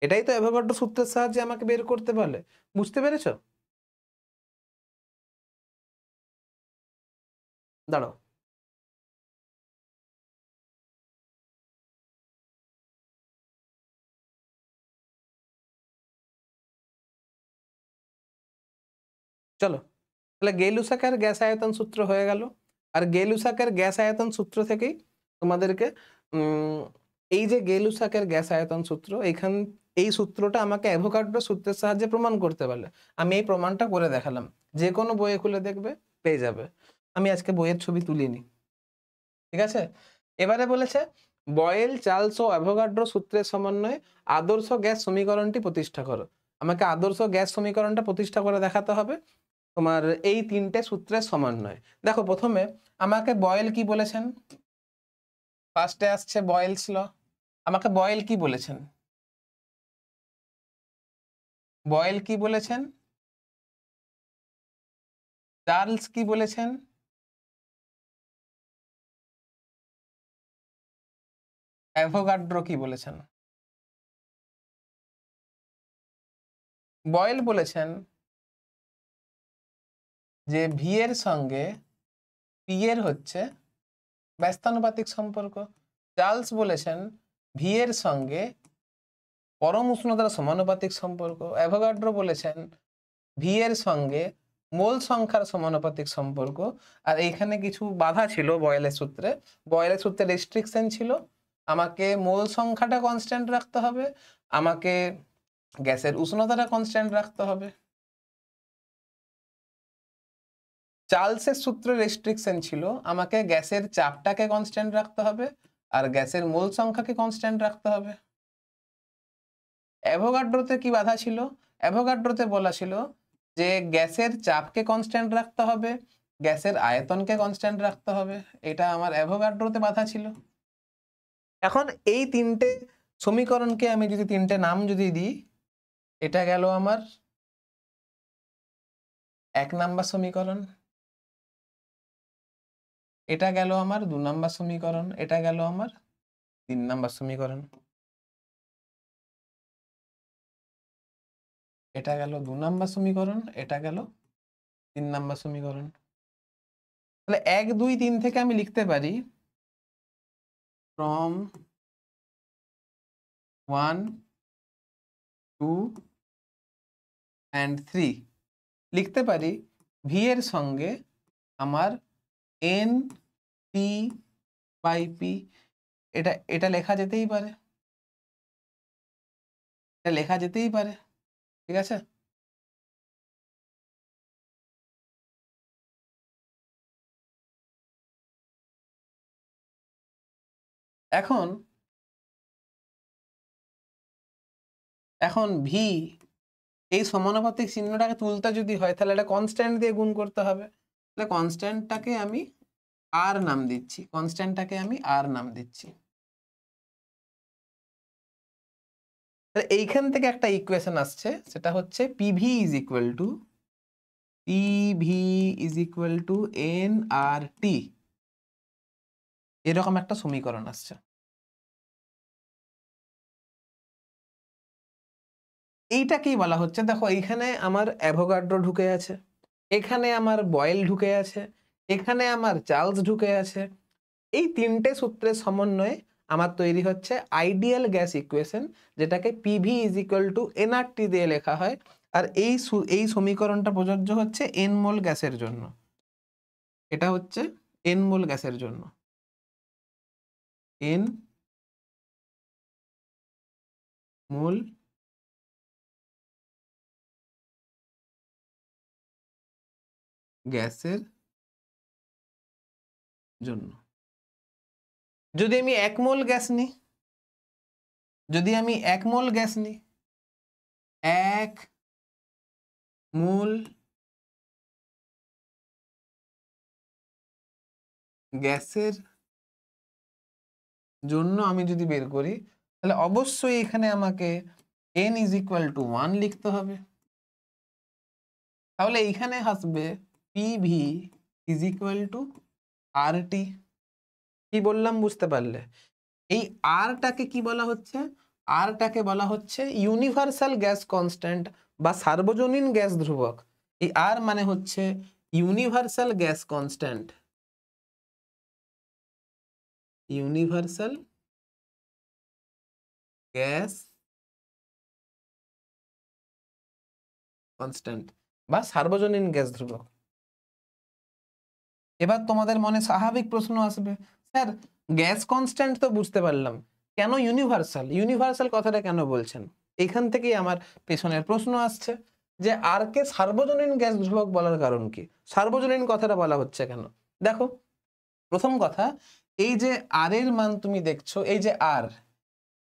এটাই তো অ্যাভোগাড্রো সূত্রের সাহায্যে আমাকে বের করতে বলে। বুঝতে পেরেছো? দাঁড়াও, চলো তাহলে গেলুসাকের গ্যাস আয়তন সূত্র হয়ে গেল। আর গেলুসাকের গ্যাস আয়তন সূত্র থেকেই তোমাদেরকে এই যে গেলুসাকের গ্যাস আয়তন সূত্র, এই সূত্রটা আমাকে অ্যাভোগাড্রো সূত্রের সাহায্যে প্রমাণ করতে পারলে আমি এই প্রমাণটা করে দেখালাম। যে কোনো বইয়ে খুলে দেখবে, পেয়ে যাবে। আমি আজকে বইয়ের ছবি তুলিনি, ঠিক আছে। এবারে বলেছে বয়েল, চার্লস ও অ্যাভোগাড্রো সূত্রের সমন্বয়ে আদর্শ গ্যাস সমীকরণটি প্রতিষ্ঠা করো। আমাকে আদর্শ গ্যাস সমীকরণটা প্রতিষ্ঠা করে দেখাতে হবে তোমার এই তিনটে সূত্রের সমন্বয়। দেখো প্রথমে আমাকে বয়েল কি বলেছেন, ফার্স্টে আসছে বয়েলস ল। আমাকে বয়েল কি বলেছেন, বয়েল কি বলেছেন, চার্লস কি বলেছেন, অ্যাভোগাড্রো কি বলেছেন। বয়েল বলেছেন যে ভি এর সঙ্গে পি এর হচ্ছে ব্যস্তানুপাতিক সম্পর্ক। চার্লস বলেছেন ভি এর সঙ্গে পরম উষ্ণতার সমানুপাতিক সম্পর্ক। অ্যাভোগাড্রো বলেছেন ভি এর সঙ্গে মোল সংখ্যার সমানুপাতিক সম্পর্ক। আর এইখানে কিছু বাধা ছিল বয়েলের সূত্রে। বয়েলের সূত্রে রেস্ট্রিকশন ছিল, আমাকে মোল সংখ্যাটা কনস্ট্যান্ট রাখতে হবে, আমাকে গ্যাসের উষ্ণতাটা কনস্ট্যান্ট রাখতে হবে। চার্লসের সূত্রে রেস্ট্রিকশন ছিল আমাকে গ্যাসের চাপটাকে কনস্ট্যান্ট রাখতে হবে আর গ্যাসের মোল সংখ্যাকে কনস্ট্যান্ট রাখতে হবে। অ্যাভোগাড্রোতে কি বাধা ছিল? অ্যাভোগাড্রোতে বলা ছিল যে গ্যাসের চাপকে কনস্ট্যান্ট রাখতে হবে, গ্যাসের আয়তনকে কনস্ট্যান্ট রাখতে হবে। এটা আমার অ্যাভোগাড্রোতে বাধা ছিল। এখন এই তিনটে সমীকরণকে আমি যদি তিনটে নাম যদি দিই, এটা গেল আমার 1 নাম্বার সমীকরণ, এটা গেল আমার 2 নাম্বার সমীকরণ, এটা গেল আমার 3 নাম্বার সমীকরণ। এটা গেল 2 নাম্বার সমীকরণ, এটা গেল 3 নাম্বার সমীকরণ। তাহলে 1 2 3 থেকে আমি লিখতে পারি from 1 2 and 3 লিখতে পারি v এর সঙ্গে আমার n p বাই p। এটা লেখা যেতেই পারে, এটা লেখা যেতেই পারে, ঠিক আছে। এখন v এই সমানুপাতিক চিহ্নটাকে তুলতে যদি হয় তাহলে এটা কনস্ট্যান্ট দিয়ে গুণ করতে হবে। তাহলে কনস্ট্যান্টটাকে আমি r নাম দিচ্ছি, কনস্ট্যান্টটাকে আমি r নাম দিচ্ছি। তাহলে এইখান থেকে একটা ইকুয়েশন আসছে, সেটা হচ্ছে PV is equal two nRT, এরকম একটা সমীকরণ আসছে। এইটাকেই বলা হচ্ছে, দেখো এইখানে আমার অ্যাভোগাড্রো ঢুকে আছে, এখানে আমার বয়েল ঢুকে আছে, এখানে আমার চার্লস ঢুকে আছে। এই তিনটে সূত্রের সমন্বয়ে আমার তৈরি হচ্ছে আইডিয়াল গ্যাস ইকুয়েশন, যেটাকে PV is equal two nRT দিয়ে লেখা হয়। আর এই সমীকরণটা প্রযোজ্য হচ্ছে n মোল গ্যাসের জন্য। এটা হচ্ছে n মোল গ্যাসের জন্য, n মোল গ্যাসের জন্য। যদি আমি 1 মোল গ্যাস নিই, যদি আমি 1 মোল গ্যাস নিই, 1 মোল গ্যাসের জন্য আমি যদি বের করি, তাহলে অবশ্যই এখানে আমাকে n ইজ ইকুয়াল টু 1 লিখতে হবে। তাহলে এইখানে আসবে PV is equal two RT। কি বললাম বুঝতে পারলে? এই আরটাকে কি বলা হচ্ছে? আরটাকে বলা হচ্ছে ইউনিভার্সাল গ্যাস কনস্ট্যান্ট বা সার্বজনীন গ্যাস ধ্রুবক। এই আর মানে হচ্ছে universal gas constant, universal gas constant বা সার্বজনীন গ্যাস ধ্রুবক। এবার তোমাদের মনে স্বাভাবিক প্রশ্ন আসবে, স্যার গ্যাস কনস্ট্যান্ট তো বুঝতে পারলাম, কেন ইউনিভার্সাল? ইউনিভার্সাল কথাটা কেন বলছেন? এখান থেকেই আমার পেছনের প্রশ্ন আসছে যে আর কে সার্বজনীন গ্যাস ধ্রুবক বলার কারণ কি? সার্বজনীন কথাটা বলা হচ্ছে কেন? দেখো, প্রথম কথা, এই যে আর এর মান তুমি দেখছো, এই যে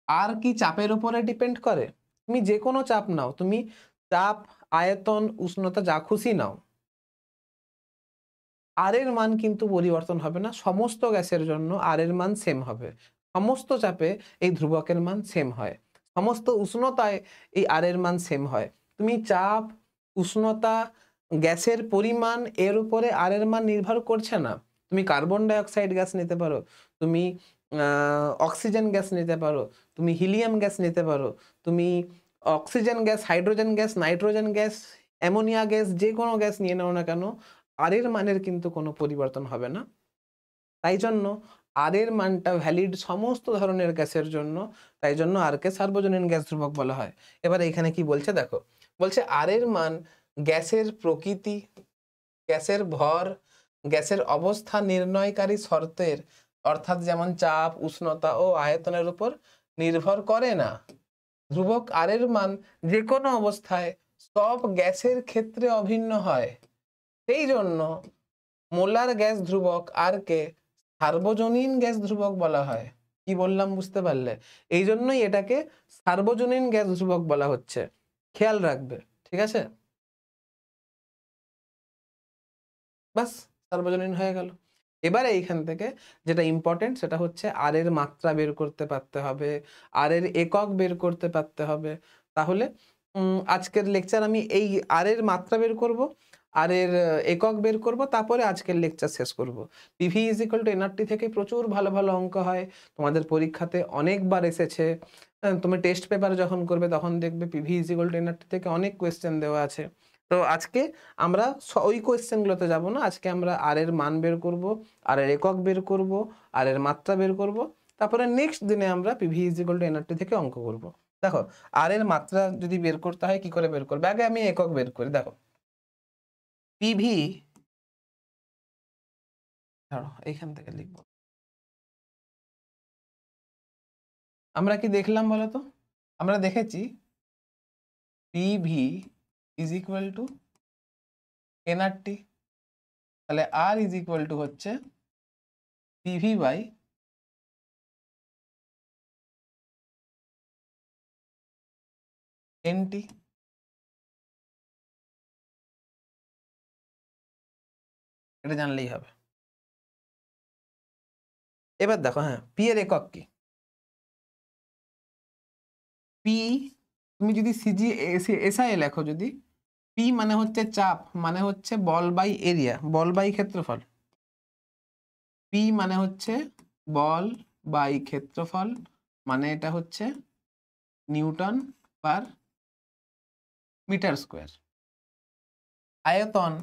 আর কি চাপের উপরে ডিপেন্ড করে? তুমি যে কোনো চাপ নাও, তুমি চাপ, আয়তন, উষ্ণতা যা খুশি নাও, আর এর মান কিন্তু পরিবর্তন হবে না। সমস্ত গ্যাসের জন্য আর এর মান সেম হবে, সমস্ত চাপে এই ধ্রুবকের মান সেম হয়, সমস্ত উষ্ণতায় এই আর এর মান সেম হয়। তুমি চাপ, উষ্ণতা, গ্যাসের পরিমাণ, এর উপরে আর এর মান নির্ভর করছে না। তুমি কার্বন ডাই অক্সাইড গ্যাস নিতে পারো, তুমি অক্সিজেন গ্যাস নিতে পারো, তুমি হিলিয়াম গ্যাস নিতে পারো, তুমি oxygen gas, hydrogen gas, nitrogen gas, ammonia gas, যে কোনো গ্যাস নিয়ে নাও না কেন, আর এর মানের কিন্তু কোনো পরিবর্তন হবে না। তাই জন্য আর এর মানটা ভ্যালিড সমস্ত ধরনের গ্যাসের জন্য, তাই জন্য আর কে সার্বজনীন গ্যাস ধ্রুবক বলা হয়। এবার এখানে কি বলছে দেখো, বলছে আর এর মান গ্যাসের প্রকৃতি, গ্যাসের ভর, গ্যাসের অবস্থা নির্ণয়কারী শর্তের, অর্থাৎ যেমন চাপ, উষ্ণতা ও আয়তনের উপর নির্ভর করে না। ধ্রুবক আর এর মান যে কোনো অবস্থায় সব গ্যাসের ক্ষেত্রে অভিন্ন হয়। সেই জন্য মোলার গ্যাস ধ্রুবক আর কে সার্বজনীন গ্যাস ধ্রুবক বলা হয়। কি বললাম বুঝতে পারলে? এই জন্যই এটাকে সার্বজনীন গ্যাস ধ্রুবক বলা হচ্ছে, খেয়াল রাখবে, ঠিক আছে? বাস, সার্বজনীন হয়ে গেল। এবারে এইখান থেকে যেটা ইম্পর্টেন্ট সেটা হচ্ছে আর এর মাত্রা বের করতে পারতে হবে, আর এর একক বের করতে পারতে হবে। তাহলে আজকের লেকচার আমি এই আর এর মাত্রা বের করব, আর এর একক বের করব, তারপরে আজকের লেকচার শেষ করব। PV is equal two nRT থেকে প্রচুর ভালো ভালো অঙ্ক হয়, তোমাদের পরীক্ষাতে অনেকবার এসেছে। তুমি টেস্ট পেপার যখন করবে তখন দেখবে PV is equal two nRT থেকে অনেক কোয়েশ্চেন দেওয়া আছে। তো আজকে আমরা ওই কোয়েশ্চেনগুলোতে যাব না, আজকে আমরা আর এর মান বের করব, আর এর একক বের করব, আর এর মাত্রা বের করব, তারপরে নেক্সট দিনে আমরা PV is equal two nRT থেকে অঙ্ক করব। দেখো, আর এর মাত্রা যদি বের করতে হয় কি করে বের করবে, আগে আমি একক বের করি। দেখো, পিভি, ধরো এইখান থেকে লিখব, আমরা কি দেখলাম বলো তো? আমরা দেখেছি PV is equal two nRT, তাহলে আর ইজ ইকুয়াল টু হচ্ছে পিভি বাই এনটি। এটা জানলেই হবে। এবার দেখো, হ্যাঁ, পি এর একক কি? পি, তুমি যদি সিজি এসআই লেখো, যদি পি মানে হচ্ছে চাপ, মানে হচ্ছে বল বাই এরিয়া, বল বাই ক্ষেত্রফল। পি মানে হচ্ছে বল বাই ক্ষেত্রফল, মানে এটা হচ্ছে নিউটন পার মিটার স্কোয়ার। আয়তন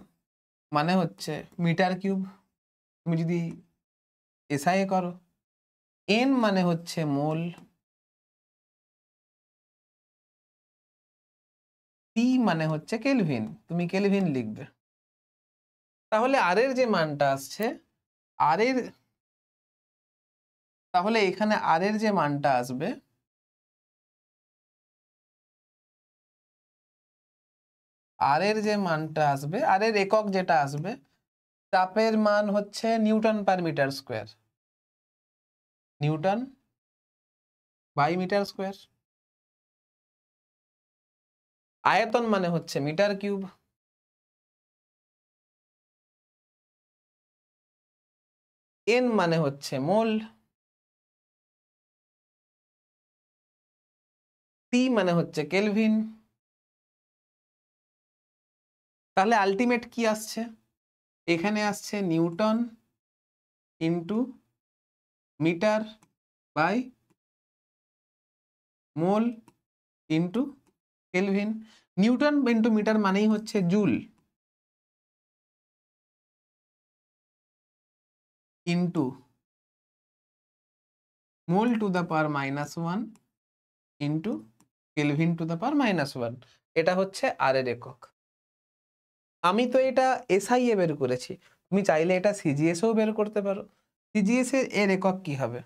মানে হচ্ছে মিটার কিউব, তুমি যদি এসআই করো। এন মানে হচ্ছে মোল, টি মানে হচ্ছে কেলভিন, তুমি কেলভিন লিখবে। তাহলে আর এর যে মানটা আসছে, আর এর, তাহলে এখানে আর এর যে মানটা আসবে, আর এর যে মানটা আসবে, আর এর একক যেটা আসবে, চাপের মান হচ্ছে newton per metre square, newton by metre square. আয়তন মানে হচ্ছে মিটার কিউব, এন মানে হচ্ছে মোল, টি মানে হচ্ছে কেলভিন। তাহলে আলটিমেট কি আসছে? এখানে আসছে newton into metre by mole into kelvin. Newton into metre মানেই হচ্ছে joule, into mole to the power -1 into kelvin to the power -1। এটা হচ্ছে আর এর একক। আমি তো এটা এসআই এ বের করেছি, তুমি চাইলে এটা সিজিএস এও বের করতে পারো। সিজিএস এর একক কি হবে?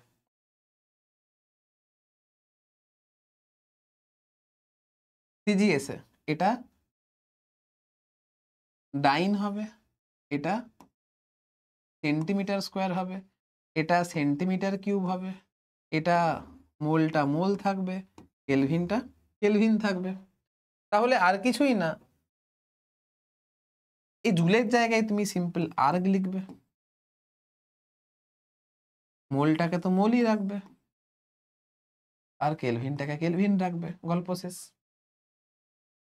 সিজিএস এ এটা ডাইন হবে, এটা সেন্টিমিটার স্কোয়ার হবে, এটা সেন্টিমিটার কিউব হবে, এটা মোলটা মোল থাকবে, কেলভিনটা কেলভিন থাকবে। তাহলে আর কিছুই না, এই জুলের জায়গায় তুমি সিম্পল আর্গ লিখবে, মোলটাকে তো মোলই রাখবে, আর কেলভিনটাকে কেলভিন রাখবে, গল্প শেষ।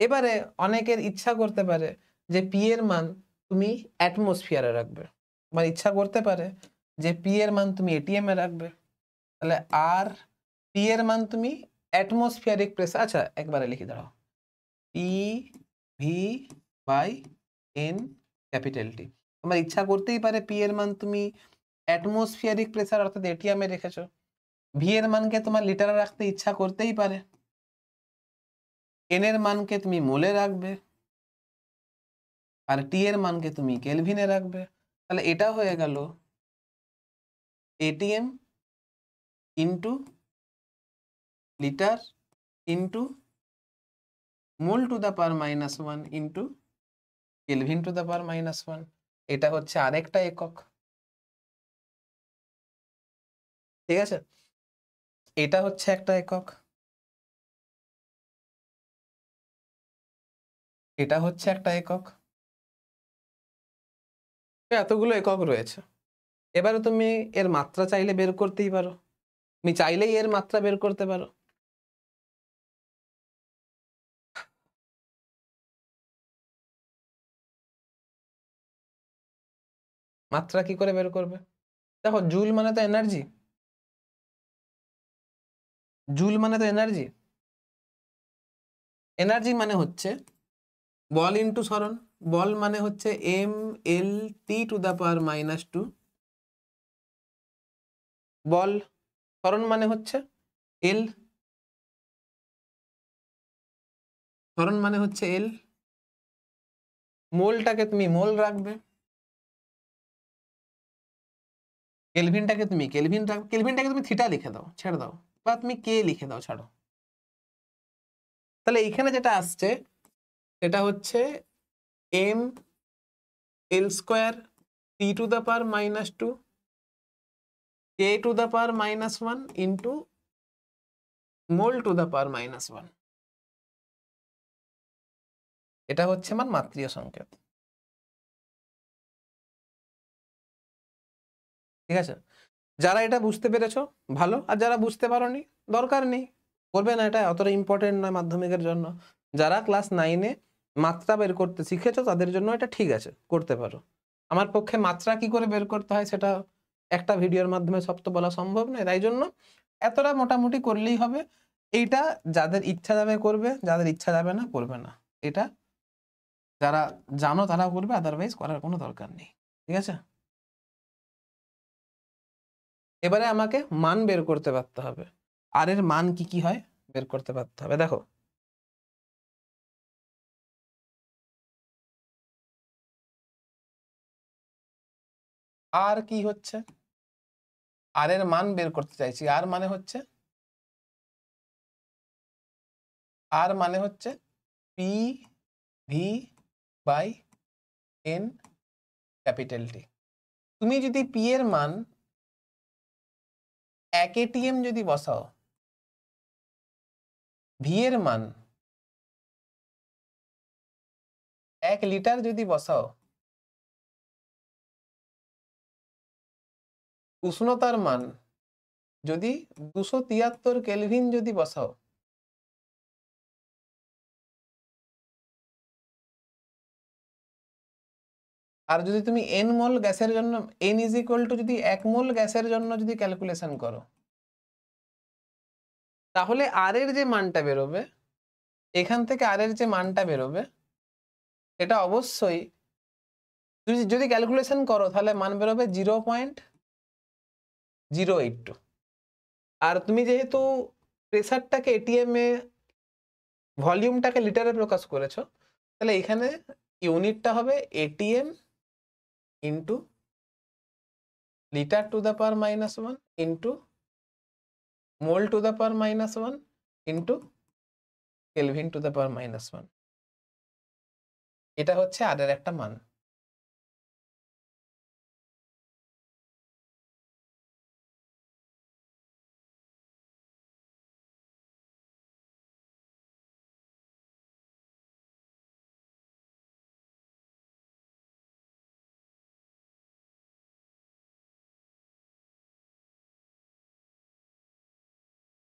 এবারে অনেকের ইচ্ছা করতে পারে যে পি এর মান তুমি অ্যাটমসফিয়ারে রাখবে, মানে ইচ্ছা করতে পারে যে পি এর মান তুমি এটিএম এ রাখবে। তাহলে আর পি এর মান তুমি অ্যাটমসফিয়ারিক প্রেসার, আচ্ছা একবারে লিখে দাও, P V by N capital T. তোমার ইচ্ছা করতেই পারে পি এর মান তুমি অ্যাটমসফিয়ারিক প্রেসার অর্থাৎ এটিএম এ রেখেছো, ভি এর মানকে তোমার লিটারে রাখতে ইচ্ছা করতেই পারে, এন এর মানকে তুমি মোলে রাখবে, আর টি এর মানকে তুমি কেলভিনে রাখবে। তাহলে এটা হয়ে গেল ATM into litre into mole to the power -1 into kelvin to the power -1। এটা হচ্ছে আরেকটা একক, ঠিক আছে? এটা হচ্ছে একটা একক, এটা হচ্ছে একটা একক, এতগুলো একক রয়েছে। এবারে তুমি এর মাত্রা চাইলে বের করতেই পারো, তুমি চাইলেই এর মাত্রা বের করতে পারো। মাত্রা কি করে বের করবে? দেখো, জুল মানে তো এনার্জি, জুল মানে তো এনার্জি, এনার্জি মানে হচ্ছে বল ইন্টু সরণ। বল মানে হচ্ছে m(L(T⁻²2), বল। সরণ মানে হচ্ছে এল, সরণ মানে হচ্ছে এল। মোলটাকে তুমি মোল রাখবে, কেলভিনটাকে তুমি কেলভিন রাখবে, কেলভিনটাকে তুমি থিটা লিখে দাও, ছেড়ে দাও, বা তুমি কে লিখে দাও, ছাড়ো। তাহলে এইখানে যেটা আসছে সেটা হচ্ছে m(L²T⁻²2) K⁻⁻1 ইন্টু mol⁻⁻1। এটা হচ্ছে আমার মাত্রীয় সংকেত, ঠিক আছে? যারা এটা বুঝতে পেরেছো ভালো, আর যারা বুঝতে পারোনি দরকার নেই, করবে না, এটা অতটা ইম্পর্টেন্ট নয় মাধ্যমিকের জন্য। যারা ক্লাস 9-এ মাত্রা বের করতে শিখেছো তাদের জন্য এটা ঠিক আছে, করতে পারো। আমার পক্ষে মাত্রা কি করে বের করতে হয় সেটা একটা ভিডিওর মাধ্যমে সব তো বলা সম্ভব নয়, তাই জন্য এতটা মোটামুটি করলেই হবে। এইটা যাদের ইচ্ছা যাবে করবে, যাদের ইচ্ছা যাবে না করবে না। এটা যারা জানো তারা করবে, আদারওয়াইজ করার কোনো দরকার নেই, ঠিক আছে? এবারে আমাকে মান বের করতে পারতে হবে, আর এর মান কি কি হয় বের করতে পারতে হবে। দেখো, আর কি হচ্ছে, আর এর মান বের করতে চাইছি। আর মানে হচ্ছে P V by N capital T. তুমি যদি পি এর মান 1 ATM যদি বসাও, ভি এর মান 1 লিটার যদি বসাও, উষ্ণতার মান যদি 273 কেলভিন যদি বসাও, আর যদি তুমি n মোল গ্যাসের জন্য n ইজ ইকুয়াল টু যদি 1 মোল গ্যাসের জন্য যদি ক্যালকুলেশন করো, তাহলে আর এর যে মানটা বেরোবে, এখান থেকে আর এর যে মানটা বেরোবে, এটা অবশ্যই যদি ক্যালকুলেশন করো তাহলে মান বেরোবে 0.082। আর তুমি যেহেতু প্রেসারটাকে এটিএম এ, ভলিউমটাকে লিটারে প্রকাশ করেছো, তাহলে এখানে ইউনিটটা হবে ATM into litre into mole into kelvin. এটা হচ্ছে আর এর একটা মান।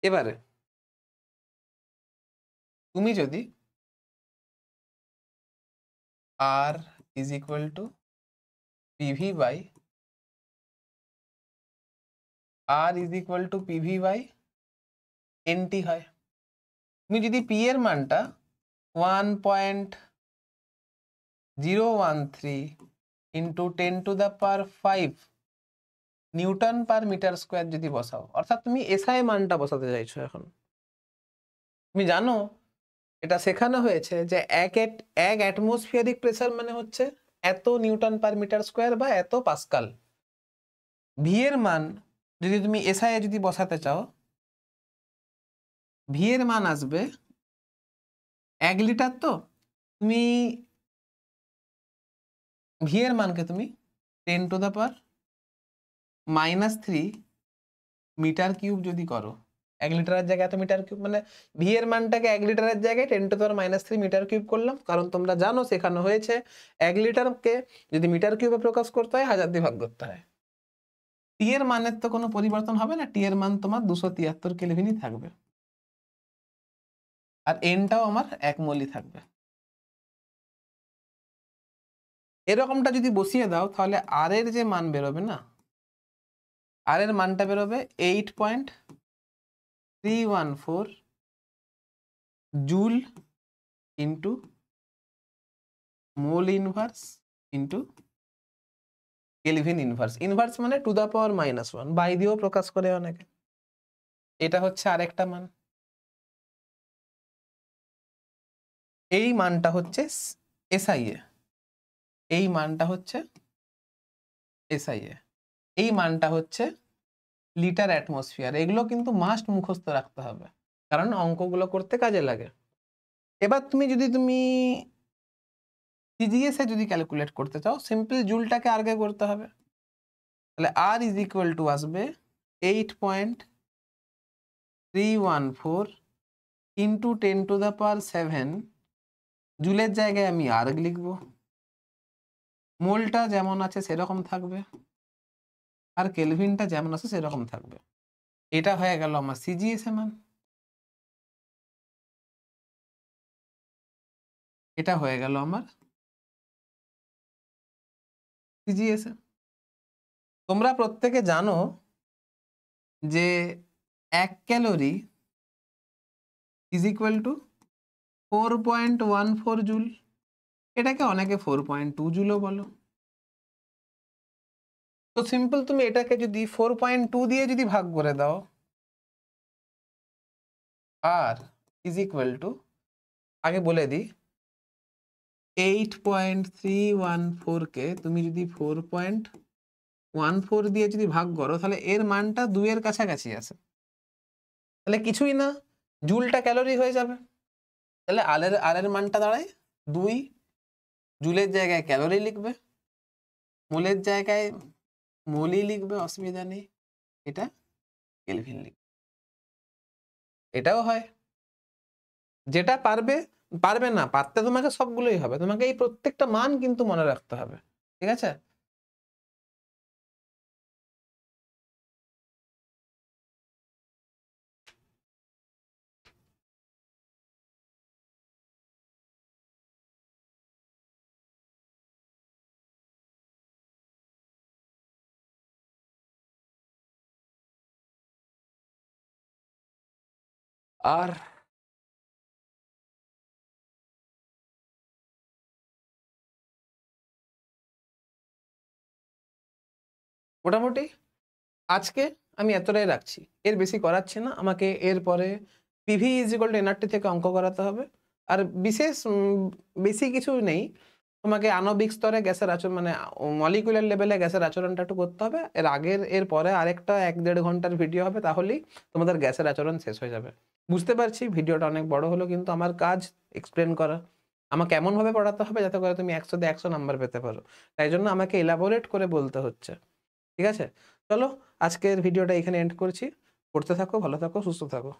এবারে তুমি যদি R is equal to P V by N T হয়, তুমি যদি পি এর মানটা 1.013 into 10⁵ newton per metre square যদি বসাও, অর্থাৎ তুমি এসআই মানটা বসাতে চাইছো। এখন তুমি জানো, এটা শেখানো হয়েছে যে এক অ্যাটমসফিয়ারিক প্রেসার মানে হচ্ছে এত নিউটন পার মিটার স্কোয়ার বা এত পাস্কাল। ভি এর মান যদি তুমি এসআই এ যদি বসাতে চাও, ভি এর মান আসবে 1 লিটার, তো তুমি ভি এর মানকে তুমি 10⁻³ মিটার কিউব যদি করো, 1 লিটারের জায়গায় এত মিটার কিউব, মানে ভি এর মানটাকে 1 লিটারের জায়গায় 10⁻³ মিটার কিউব করলাম, কারণ তোমরা জানো শেখানো হয়েছে 1 লিটারকে যদি মিটার কিউবে প্রকাশ করতে হয় 1000 দিয়ে ভাগ করতে হয়। টি এর মানের তো কোনো পরিবর্তন হবে না, টি এর মান তোমার 273 কেলভিনই থাকবে, আর এনটাও আমার 1 মোলই থাকবে। এরকমটা যদি বসিয়ে দাও তাহলে আর এর যে মান বেরোবে না, আর এর মানটা বেরোবে 8.314 joule into mole inverse into kelvin inverse. Inverse মানে টু দ্য পাওয়ার -1, বাই দিয়েও প্রকাশ করে অনেকে। এটা হচ্ছে আরেকটা মান। এই মানটা হচ্ছে এসআইএ, এই মানটা হচ্ছে এসআইএ, এই মানটা হচ্ছে লিটার অ্যাটমসফিয়ার। এগুলো কিন্তু মাস্ট মুখস্থ রাখতে হবে, কারণ অঙ্কগুলো করতে কাজে লাগে। এবার তুমি সিজিএস এ যদি ক্যালকুলেট করতে চাও, সিম্পল জুলটাকে আগে করতে হবে। তাহলে আর ইজ ইকুয়াল টু আসবে 8.314 ইন্টু 10⁻7। জুলের জায়গায় আমি আর লিখবো, মোলটা যেমন আছে সেরকম থাকবে, আর কেলভিনটা যেমন আছে সেরকম থাকবে। এটা হয়ে গেল আমার সিজিএস এর মান, এটা হয়ে গেল আমার সিজিএস। তোমরা প্রত্যেকে জানো যে 1 calorie is equal two 4.14 joule, এটাকে অনেকে 4.2 জুলও বলো। তো সিম্পল তুমি এটাকে যদি 4.2 দিয়ে যদি ভাগ করে দাও, আর ইজ ইকুয়াল টু, আগে বলে দিই 8.314 কে তুমি যদি 4.14 দিয়ে যদি ভাগ করো, তাহলে এর মানটা 2 এর কাছাকাছি আসে, তাহলে কিছুই না, জুলটা ক্যালোরি হয়ে যাবে। তাহলে আর এর মানটা দাঁড়ায় 2, জুলের জায়গায় ক্যালোরি লিখবে, মোলের জায়গায় মোলই লিখবে, অসুবিধা নেই, এটা কেলভিন লিখবে। এটাও হয়। যেটা পারবে না, পারতে তোমাকে সবগুলোই হবে, তোমাকে এই প্রত্যেকটা মান কিন্তু মনে রাখতে হবে, ঠিক আছে? আর মোটামুটি আজকে আমি এতটাই রাখছি, এর বেশি করাচ্ছি না। আমাকে এরপরে PV is equal two nRT থেকে অঙ্ক করাতে হবে, আর বিশেষ বেশি কিছু নেই। তোমাকে আণবিক স্তরে গ্যাসের আচরণ, মানে মলিকুলার লেভেলে গ্যাসের আচরণটা একটু করতে হবে। এর পরে আরেকটা 1-1.5 ঘন্টার ভিডিও হবে, তাহলেই তোমাদের গ্যাসের আচরণ শেষ হয়ে যাবে। বুঝতে পারছি ভিডিওটা অনেক বড় হলো, কিন্তু আমার কাজ এক্সপ্লেন করা। আমাকে এমনভাবে পড়াতে হবে যাতে করে তুমি 100 তে 100 নাম্বার পেতে পারো, তাই জন্য আমাকে এলাবোরেট করে বলতে হচ্ছে, ঠিক আছে? চলো আজকের ভিডিওটা এখানে এন্ড করছি। পড়তে থাকো, ভালো থাকো, সুস্থ থাকো।